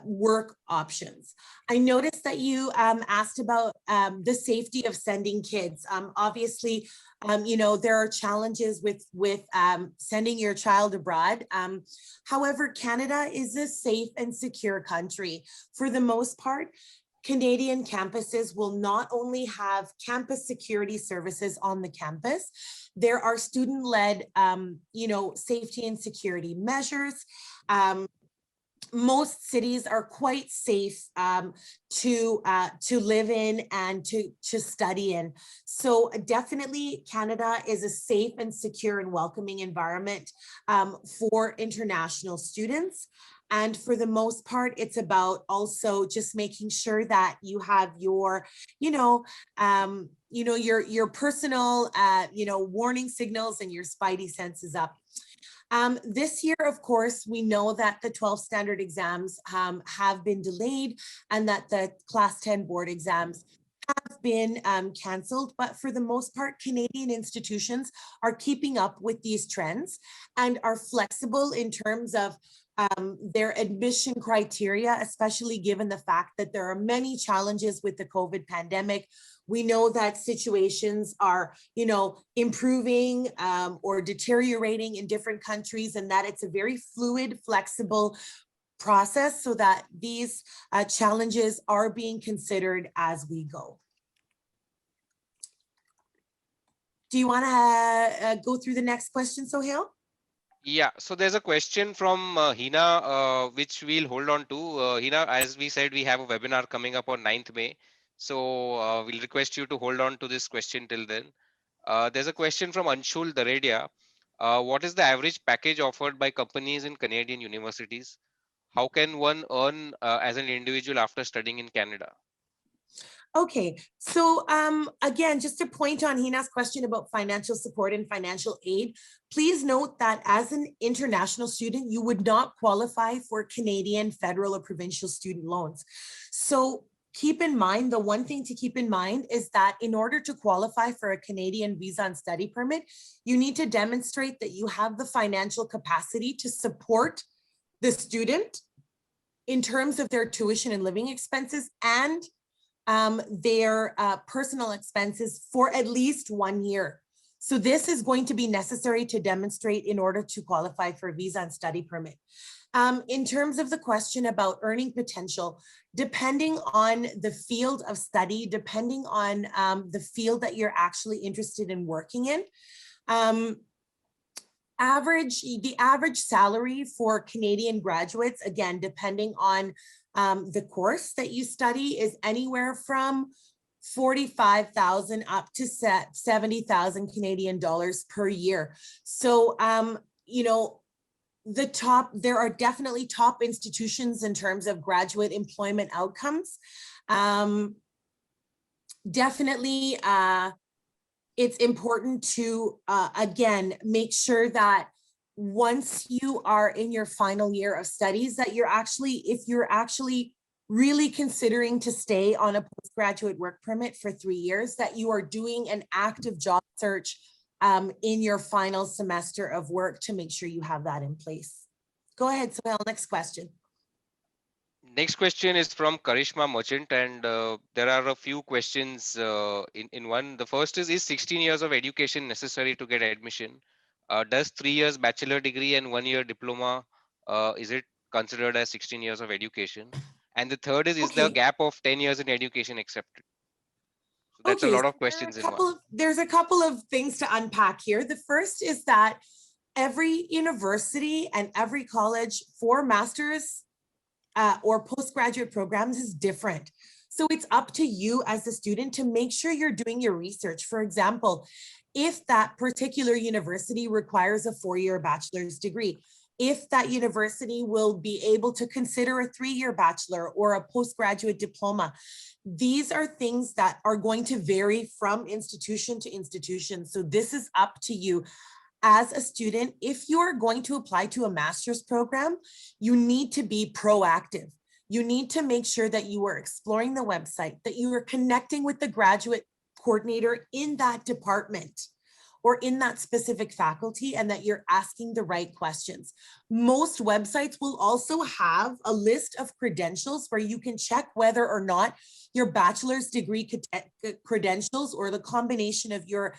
work options. I noticed that you asked about the safety of sending kids. Obviously, you know, there are challenges with sending your child abroad. However, Canada is a safe and secure country. For the most part, Canadian campuses will not only have campus security services on the campus, there are student-led, you know, safety and security measures. Most cities are quite safe to live in and to study in. So definitely Canada is a safe and secure and welcoming environment for international students. And for the most part, it's about also just making sure that you have your, your personal, warning signals and your spidey senses up. This year, of course, we know that the 12 standard exams have been delayed and that the Class 10 board exams have been canceled, but for the most part, Canadian institutions are keeping up with these trends and are flexible in terms of their admission criteria, especially given the fact that there are many challenges with the COVID pandemic. We know that situations are, improving or deteriorating in different countries, and that it's a very fluid, flexible process so that these challenges are being considered as we go. Do you want to go through the next question, Sohail? Yeah, so there's a question from Hina, which we'll hold on to. Hina, as we said, we have a webinar coming up on 9th May. So we'll request you to hold on to this question till then. There's a question from Anshul Daredia. What is the average package offered by companies in Canadian universities? How can one earn as an individual after studying in Canada? Okay, so again, just to point on Hina's question about financial support and financial aid, please note that as an international student, you would not qualify for Canadian federal or provincial student loans. So keep in mind, the one thing to keep in mind is that in order to qualify for a Canadian visa and study permit, you need to demonstrate that you have the financial capacity to support the student in terms of their tuition and living expenses and their personal expenses for at least 1 year. So this is going to be necessary to demonstrate in order to qualify for a visa and study permit. In terms of the question about earning potential, depending on the field of study, depending on the field that you're actually interested in working in, the average salary for Canadian graduates, again, depending on the course that you study, is anywhere from 45,000 up to 70,000 Canadian dollars per year. So, there are definitely top institutions in terms of graduate employment outcomes. Definitely, it's important to, again, make sure that once you are in your final year of studies, that if you're actually really considering to stay on a postgraduate work permit for 3 years, that you are doing an active job search in your final semester of work to make sure you have that in place. Go ahead, Sohail, next question. Next question is from Karishma Merchant, and there are a few questions in one. The first is 16 years of education necessary to get admission? Does 3 years bachelor degree and 1 year diploma, is it considered as 16 years of education? And the third is the Okay. gap of 10 years in education accepted? So that's a Okay, lot so of questions in one. there's a couple of things to unpack here. The first is that every university and every college for master's or postgraduate programs is different. So it's up to you as a student to make sure you're doing your research. For example, if that particular university requires a 4-year bachelor's degree, if that university will be able to consider a 3-year bachelor or a postgraduate diploma, these are things that are going to vary from institution to institution. So this is up to you. As a student, if you are going to apply to a master's program, you need to be proactive. You need to make sure that you are exploring the website, that you are connecting with the graduate coordinator in that department or in that specific faculty, and that you're asking the right questions. Most websites will also have a list of credentials where you can check whether or not your bachelor's degree credentials or the combination of your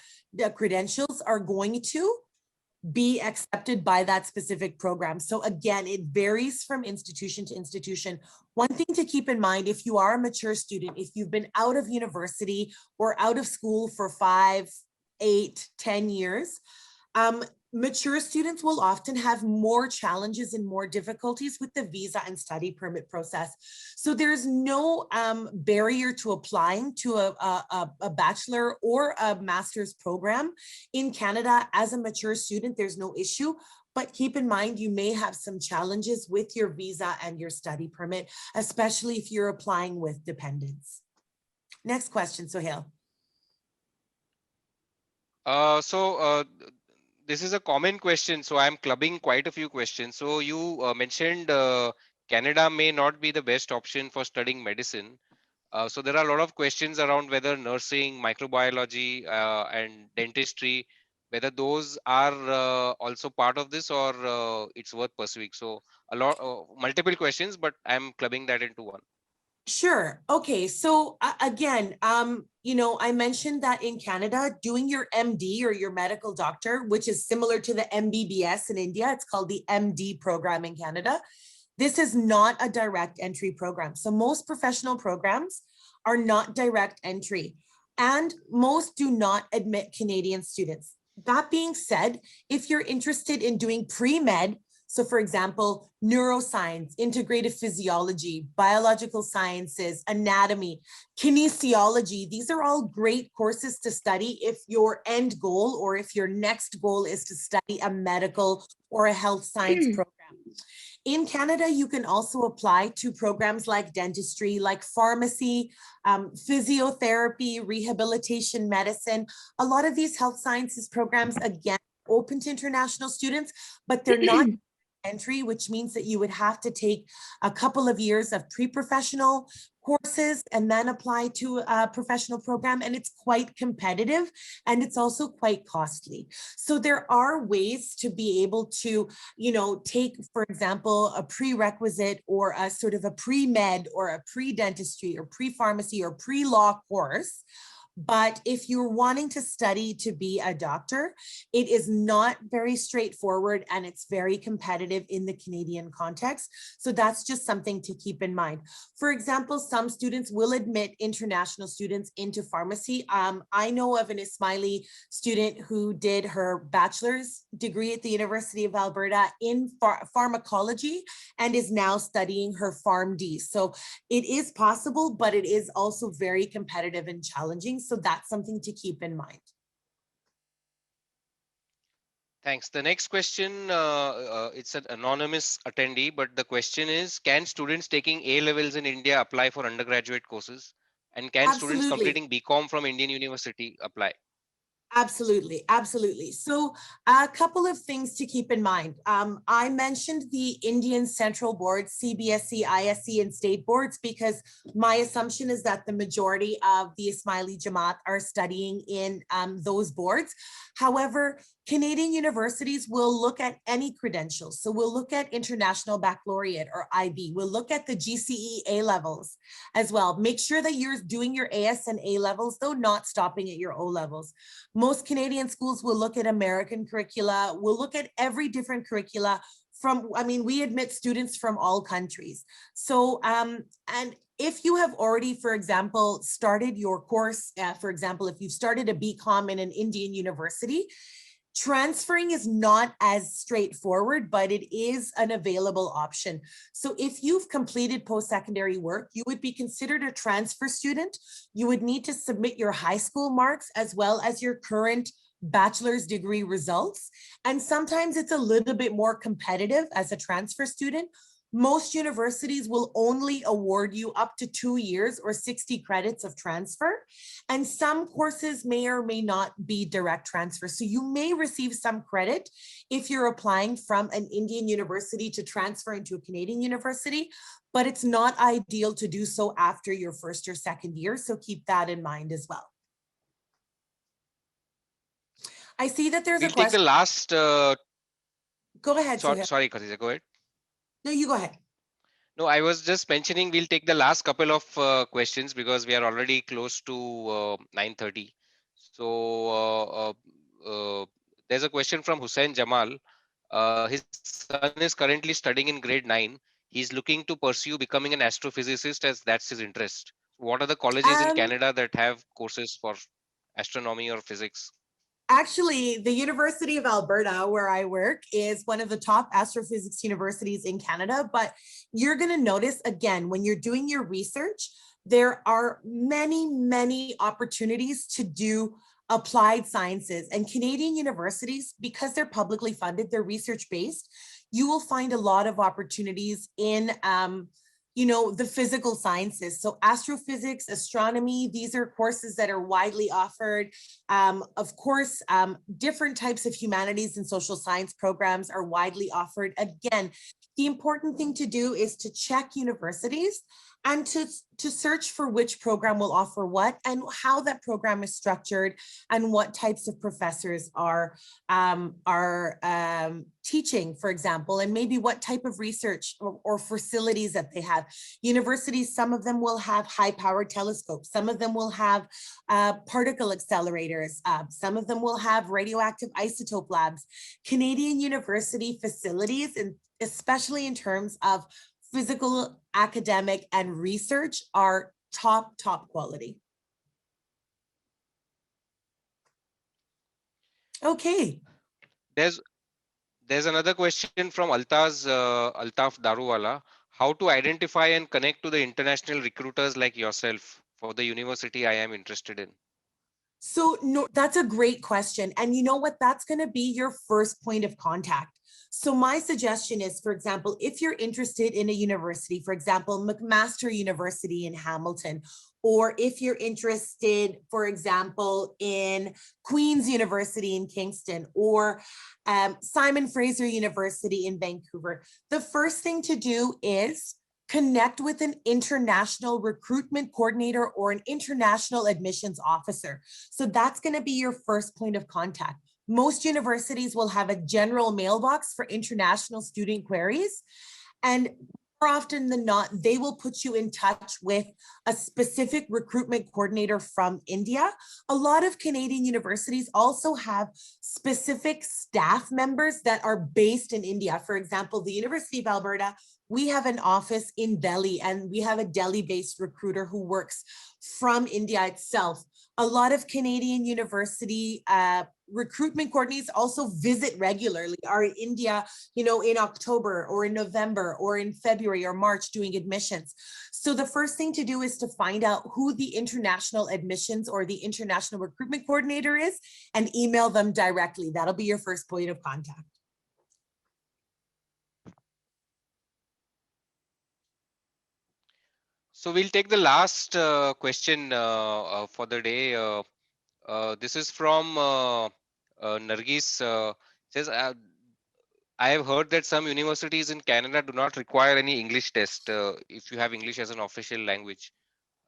credentials are going to be accepted by that specific program. So again, it varies from institution to institution. One thing to keep in mind, if you are a mature student, if you've been out of university or out of school for 5, 8, 10 years, mature students will often have more challenges and more difficulties with the visa and study permit process. So there's no barrier to applying to a bachelor or a master's program in Canada. As a mature student, there's no issue. But keep in mind, you may have some challenges with your visa and your study permit, especially if you're applying with dependents. Next question, Sohail. This is a common question, so I'm clubbing quite a few questions. So you mentioned Canada may not be the best option for studying medicine. So there are a lot of questions around whether nursing, microbiology, and dentistry, whether those are also part of this, or it's worth pursuing. So multiple questions, but I'm clubbing that into one. Sure. Okay. So again, I mentioned that in Canada, doing your MD or your medical doctor, which is similar to the MBBS in India, it's called the MD program in Canada. This is not a direct entry program. So most professional programs are not direct entry, and most do not admit Canadian students. That being said, if you're interested in doing pre-med, so for example, neuroscience, integrative physiology, biological sciences, anatomy, kinesiology, these are all great courses to study if your end goal or if your next goal is to study a medical or a health science program. In Canada, you can also apply to programs like dentistry, like pharmacy, physiotherapy, rehabilitation medicine. A lot of these health sciences programs, again, open to international students, but they're not entry, which means that you would have to take a couple of years of pre-professional courses and then apply to a professional program. And it's quite competitive, and it's also quite costly. So there are ways to be able to, take, for example, a prerequisite or a sort of a pre-med or a pre-dentistry or pre-pharmacy or pre-law course. But if you're wanting to study to be a doctor, it is not very straightforward, and it's very competitive in the Canadian context. So that's just something to keep in mind. For example, some students will admit international students into pharmacy. I know of an Ismaili student who did her bachelor's degree at the University of Alberta in pharmacology and is now studying her PharmD. So it is possible, but it is also very competitive and challenging. So that's something to keep in mind. Thanks. The next question, it's an anonymous attendee, but the question is, can students taking A levels in India apply for undergraduate courses? And can students completing Bcom from Indian University apply? Absolutely, absolutely. So a couple of things to keep in mind. I mentioned the Indian Central Board, CBSE, ISE, and state boards, because my assumption is that the majority of the Ismaili Jamaat are studying in those boards. However, Canadian universities will look at any credentials. So we'll look at International Baccalaureate or IB. We'll look at the GCE A levels as well. Make sure that you're doing your AS and A levels, though not stopping at your O levels. Most Canadian schools will look at American curricula. We'll look at every different curricula from, I mean, we admit students from all countries. So, and if you have already, for example, started your course, for example, if you've started a Bcom in an Indian university, transferring is not as straightforward, but it is an available option. So if you've completed post-secondary work, you would be considered a transfer student. You would need to submit your high school marks as well as your current bachelor's degree results. And sometimes it's a little bit more competitive as a transfer student. Most universities will only award you up to 2 years or 60 credits of transfer. And some courses may or may not be direct transfer. So you may receive some credit if you're applying from an Indian university to transfer into a Canadian university, but it's not ideal to do so after your first or second year. So keep that in mind as well. I see that there's We'll a take the question. last. Go ahead, Sorry, Suhail. Khadija, go ahead. No, you go ahead. No, I was just mentioning we'll take the last couple of questions because we are already close to 9:30. So there's a question from Hussein Jamal. His son is currently studying in grade 9. He's looking to pursue becoming an astrophysicist as that's his interest. What are the colleges in Canada that have courses for astronomy or physics? Actually, the University of Alberta, where I work, is one of the top astrophysics universities in Canada. But you're going to notice, again, when you're doing your research, there are many, many opportunities to do applied sciences. And Canadian universities, because they're publicly funded, they're research-based, you will find a lot of opportunities in the physical sciences. So astrophysics, astronomy, these are courses that are widely offered. Of course, different types of humanities and social science programs are widely offered. Again, the important thing to do is to check universities and to search for which program will offer what and how that program is structured and what types of professors are teaching, for example, and maybe what type of research or facilities that they have. Universities, some of them will have high-powered telescopes. Some of them will have particle accelerators. Some of them will have radioactive isotope labs. Canadian university facilities, and especially in terms of physical, academic, and research, are top quality. Okay. There's another question from Altaf Daruwala. How to identify and connect to the international recruiters like yourself for the university I am interested in? So no, that's a great question. And you know what? That's going to be your first point of contact. So my suggestion is, for example, if you're interested in a university, for example, McMaster University in Hamilton, or if you're interested, for example, in Queen's University in Kingston, or Simon Fraser University in Vancouver, the first thing to do is connect with an international recruitment coordinator or an international admissions officer. So that's going to be your first point of contact. Most universities will have a general mailbox for international student queries. And more often than not, they will put you in touch with a specific recruitment coordinator from India. A lot of Canadian universities also have specific staff members that are based in India. For example, the University of Alberta, we have an office in Delhi, and we have a Delhi-based recruiter who works from India itself. A lot of Canadian university recruitment coordinators also visit regularly, are in India, in October or in November or in February or March doing admissions. So the first thing to do is to find out who the international admissions or the international recruitment coordinator is and email them directly. That'll be your first point of contact. So we'll take the last question for the day. This is from Nargis. Says, I have heard that some universities in Canada do not require any English test if you have English as an official language.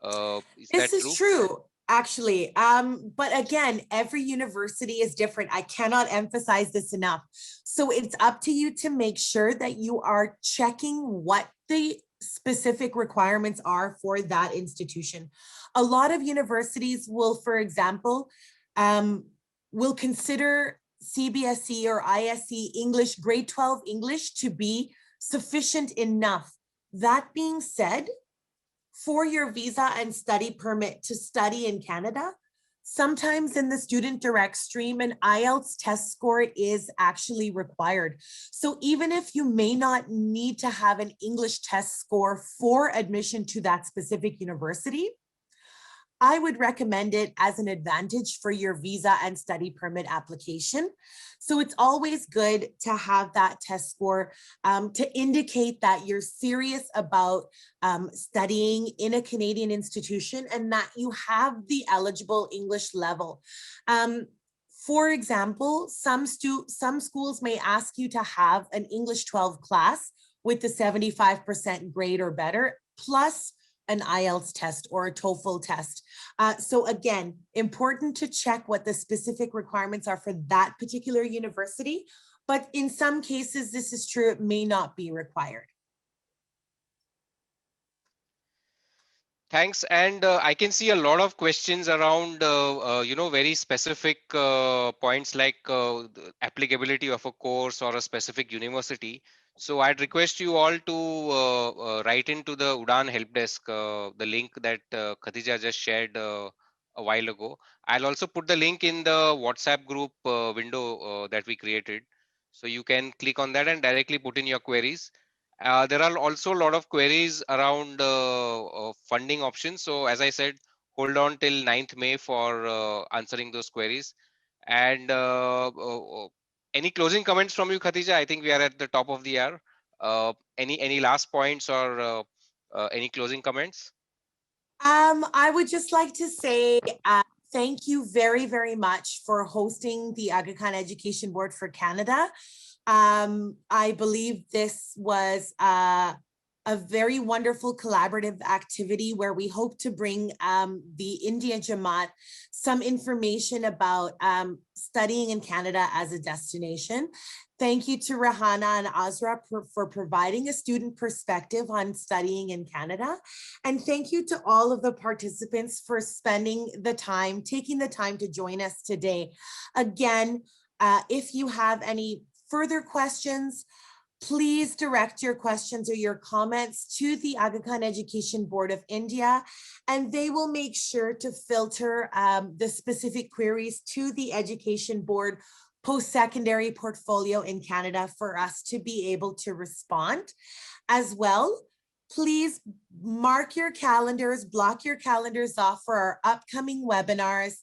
Is This that is true? true. Actually, but again, every university is different. I cannot emphasize this enough. So it's up to you to make sure that you are checking what the specific requirements are for that institution. A lot of universities will, for example, will consider CBSE or ISE English, grade 12 English to be sufficient enough. That being said, for your visa and study permit to study in Canada, sometimes in the student direct stream, an IELTS test score is actually required. So even if you may not need to have an English test score for admission to that specific university, I would recommend it as an advantage for your visa and study permit application. So it's always good to have that test score to indicate that you're serious about studying in a Canadian institution and that you have the eligible English level. For example, some schools may ask you to have an English 12 class with the 75% grade or better, plus an IELTS test or a TOEFL test. So again, important to check what the specific requirements are for that particular university, but in some cases, this is true, it may not be required. Thanks. And I can see a lot of questions around, very specific points like the applicability of a course or a specific university. So I'd request you all to write into the Udaan help desk, the link that Khadija just shared a while ago. I'll also put the link in the WhatsApp group window that we created. So you can click on that and directly put in your queries. There are also a lot of queries around funding options. So as I said, hold on till 9th May for answering those queries. And any closing comments from you, Khadija? I think we are at the top of the hour. Any last points or any closing comments? I would just like to say thank you very, very much for hosting the Aga Khan Education Board for Canada. I believe this was a very wonderful collaborative activity where we hope to bring the India Jamaat some information about studying in Canada as a destination. Thank you to Rahana and Azra for providing a student perspective on studying in Canada. And thank you to all of the participants for spending the time, taking the time to join us today. Again, if you have any further questions, please direct your questions or your comments to the Aga Khan Education Board of India, and they will make sure to filter the specific queries to the Education Board post-secondary portfolio in Canada for us to be able to respond. As well, please mark your calendars, block your calendars off for our upcoming webinars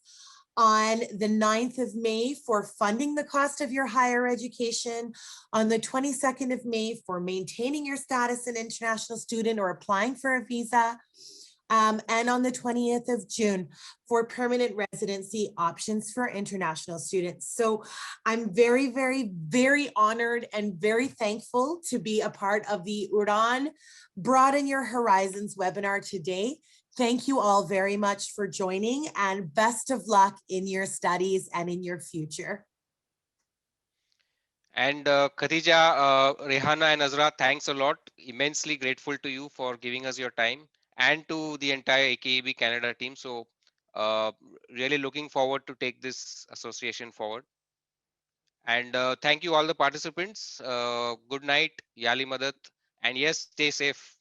on the 9th of May for funding the cost of your higher education, on the 22nd of May for maintaining your status an international student or applying for a visa, and on the 20th of June for permanent residency options for international students. So I'm very, very, very honored and very thankful to be a part of the Udaan Broaden Your Horizons webinar today. Thank you all very much for joining, and best of luck in your studies and in your future. And Khadija, Rehana and Azra, thanks a lot. Immensely grateful to you for giving us your time, and to the entire AKEB Canada team. So really looking forward to take this association forward. And thank you all the participants. Good night, Yali Madat, and yes, stay safe.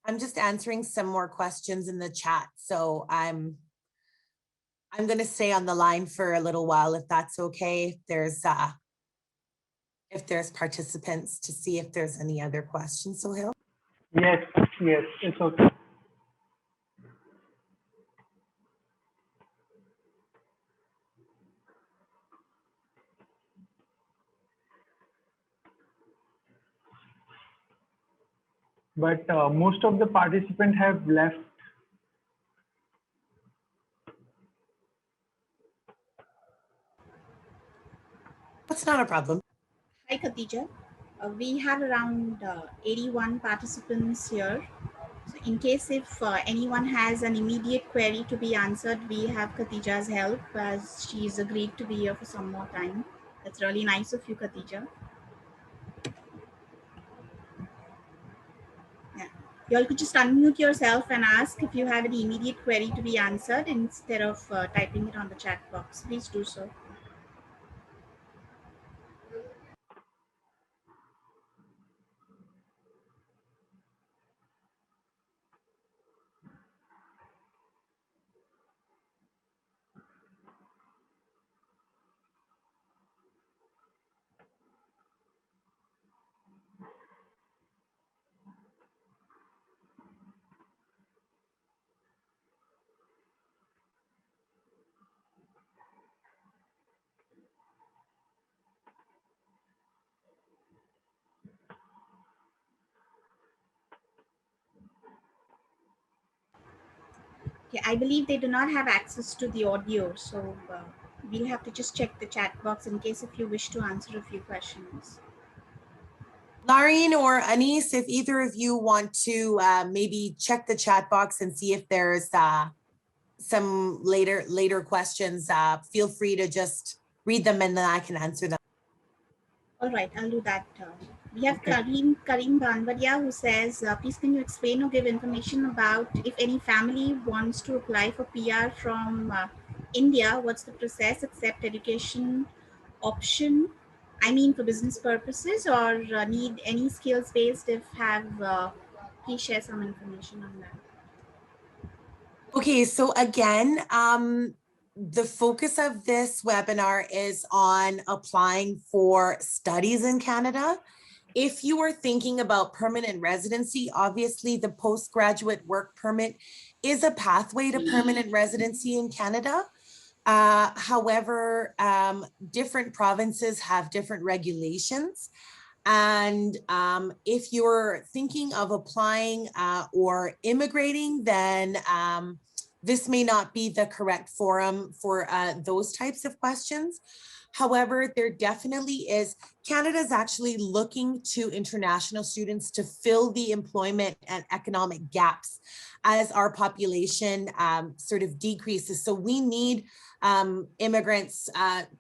I'm just answering some more questions in the chat. So I'm going to stay on the line for a little while, if that's okay. If there's participants, to see if there's any other questions, Sohail. Yes, yes, it's okay. But most of the participants have left. That's not a problem. Hi, Khadija. We have around 81 participants here. So in case if anyone has an immediate query to be answered, we have Khadija's help, as she's agreed to be here for some more time. That's really nice of you, Khadija. Yeah. You all could just unmute yourself and ask if you have any immediate query to be answered instead of typing it on the chat box. Please do so. Okay, I believe they do not have access to the audio, so we'll have to just check the chat box in case if you wish to answer a few questions. Larine or Anis, if either of you want to maybe check the chat box and see if there's some later questions, feel free to just read them and then I can answer them. All right, I'll do that. We have Karim Banvadia who says, please can you explain or give information about if any family wants to apply for PR from India, what's the process, accept education option, I mean for business purposes, or need any skills based, if have, please share some information on that. Okay, so again, the focus of this webinar is on applying for studies in Canada. If you are thinking about permanent residency, obviously the postgraduate work permit is a pathway to permanent residency in Canada. However, different provinces have different regulations. And if you're thinking of applying or immigrating, then this may not be the correct forum for those types of questions. However, there definitely is, Canada is actually looking to international students to fill the employment and economic gaps as our population sort of decreases. So we need immigrants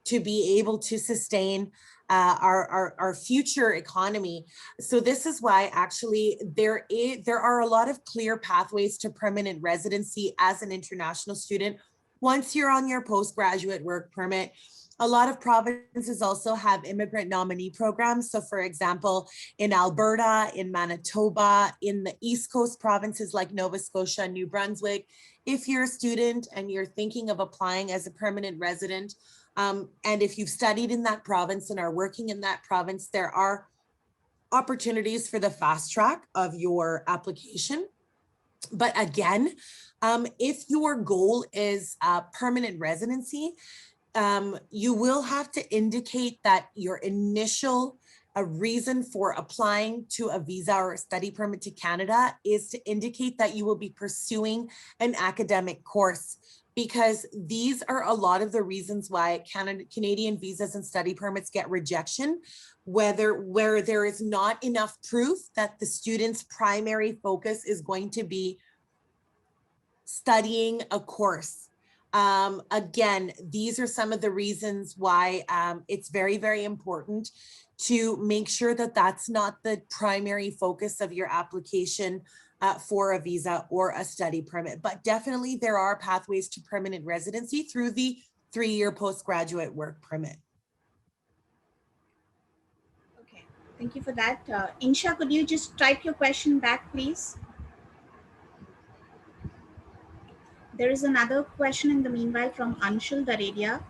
to be able to sustain our future economy. So this is why actually there are a lot of clear pathways to permanent residency as an international student. Once you're on your postgraduate work permit, a lot of provinces also have immigrant nominee programs. So for example, in Alberta, in Manitoba, in the East Coast provinces like Nova Scotia and New Brunswick, if you're a student and you're thinking of applying as a permanent resident, and if you've studied in that province and are working in that province, there are opportunities for the fast track of your application. But again, if your goal is permanent residency, you will have to indicate that your initial reason for applying to a visa or a study permit to Canada is to indicate that you will be pursuing an academic course, because these are a lot of the reasons why Canadian visas and study permits get rejection, where there is not enough proof that the student's primary focus is going to be studying a course. Again, these are some of the reasons why it's very, very important to make sure that that's not the primary focus of your application for a visa or a study permit. But definitely there are pathways to permanent residency through the 3-year postgraduate work permit. Okay, thank you for that. Insha, could you just type your question back, please? There is another question in the meanwhile from Anshul Daredia.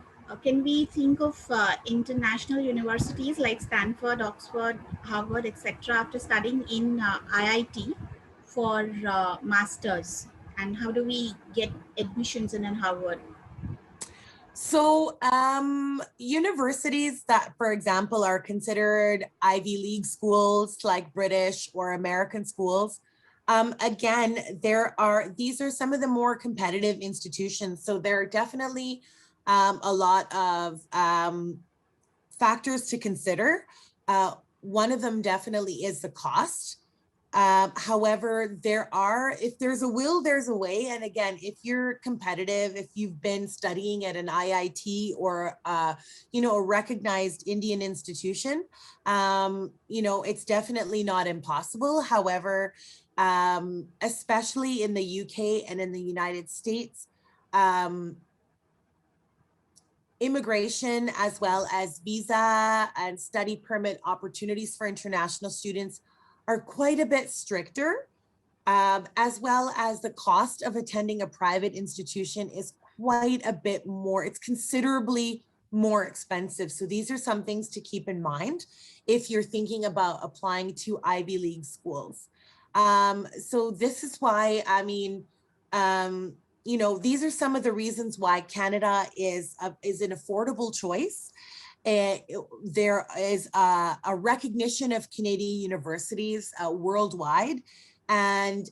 Can we think of international universities like Stanford, Oxford, Harvard, etc. after studying in IIT for masters? And how do we get admissions in Harvard? So universities that, for example, are considered Ivy League schools like British or American schools, again, these are some of the more competitive institutions. So there are definitely a lot of factors to consider. One of them definitely is the cost. However, if there's a will, there's a way. And again, if you're competitive, if you've been studying at an IIT or, a recognized Indian institution, it's definitely not impossible. However, especially in the UK and in the United States, immigration as well as visa and study permit opportunities for international students are quite a bit stricter, as well as the cost of attending a private institution is quite a bit more. It's considerably more expensive. So these are some things to keep in mind if you're thinking about applying to Ivy League schools. So this is why, these are some of the reasons why Canada is an affordable choice. There is a recognition of Canadian universities worldwide, and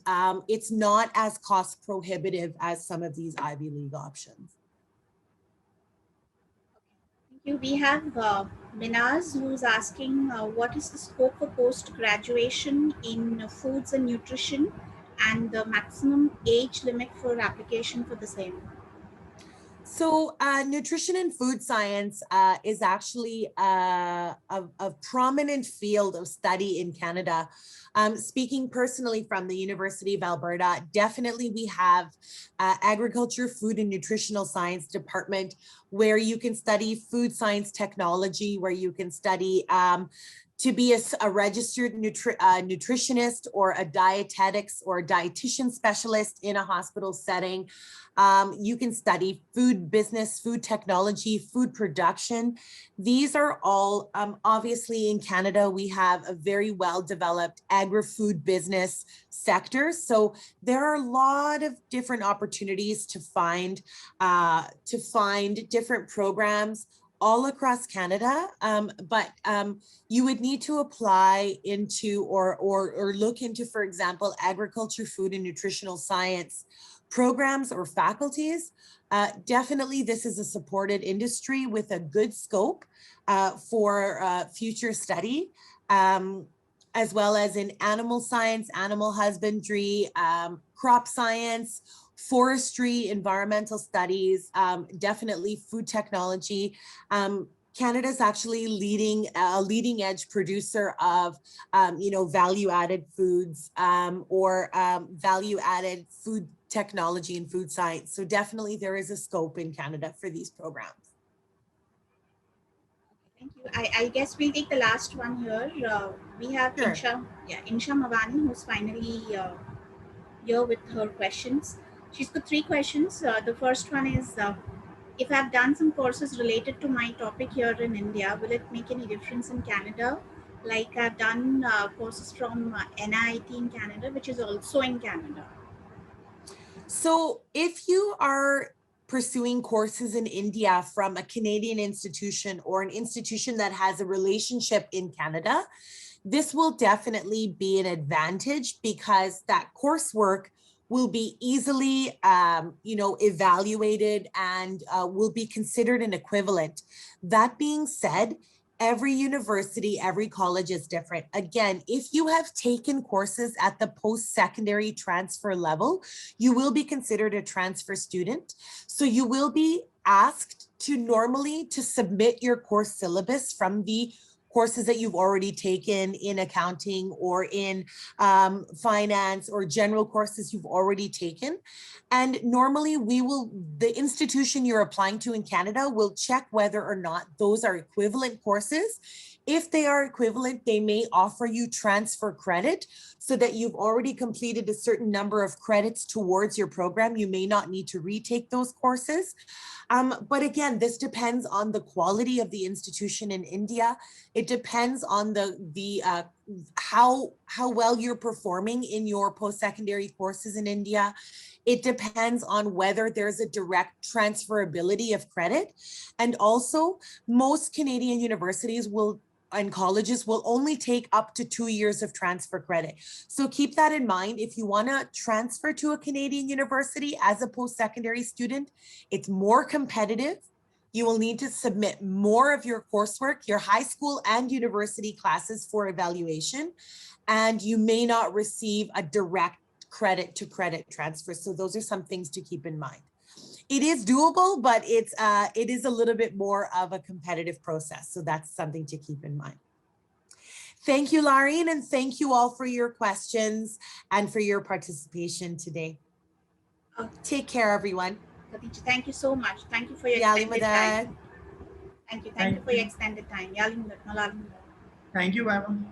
it's not as cost prohibitive as some of these Ivy League options. Thank you. We have Minaz, who's asking what is the scope for post-graduation in foods and nutrition and the maximum age limit for application for the same? So nutrition and food science is actually a prominent field of study in Canada. Speaking personally from the University of Alberta, definitely we have agriculture, food and nutritional science department where you can study food science technology, where you can study to be a registered nutritionist or a dietetics or a dietitian specialist in a hospital setting. You can study food business, food technology, food production. These are all, obviously in Canada, we have a very well-developed agri-food business sector. So there are a lot of different opportunities to find different programs all across Canada, but you would need to apply into or look into, for example, agriculture, food and nutritional science programs or faculties. Definitely this is a supported industry with a good scope for future study, as well as in animal science, animal husbandry, crop science, forestry, environmental studies, definitely food technology. Canada is actually a leading edge producer of, value-added foods or value-added food technology and food science. So definitely there is a scope in Canada for these programs. Thank you. I guess we'll take the last one here. We have Sure. Insha Mavani, who's finally here with her questions. She's got 3 questions. The first one is, if I've done some courses related to my topic here in India, will it make any difference in Canada? Like I've done courses from NIT in Canada, which is also in Canada. So if you are pursuing courses in India from a Canadian institution or an institution that has a relationship in Canada, this will definitely be an advantage because that coursework will be easily, evaluated and will be considered an equivalent. That being said, every university, every college is different. Again, if you have taken courses at the post-secondary transfer level, you will be considered a transfer student. So you will be asked to submit your course syllabus from the courses that you've already taken in accounting or in finance or general courses you've already taken. And normally the institution you're applying to in Canada will check whether or not those are equivalent courses. If they are equivalent, they may offer you transfer credit so that you've already completed a certain number of credits towards your program. You may not need to retake those courses. But again, this depends on the quality of the institution in India. It depends on how well you're performing in your post-secondary courses in India. It depends on whether there's a direct transferability of credit. And also, most Canadian universities and colleges will only take up to 2 years of transfer credit. So keep that in mind. If you want to transfer to a Canadian university as a post-secondary student, it's more competitive. You will need to submit more of your coursework, your high school and university classes for evaluation, and you may not receive a direct credit to credit transfer. So those are some things to keep in mind. It is doable, but it is a little bit more of a competitive process. So that's something to keep in mind. Thank you, Laureen, and thank you all for your questions and for your participation today. Take care, everyone. Khadija, thank you so much. Thank you for your extended time. Thank you for your extended time. Thank you, Mama.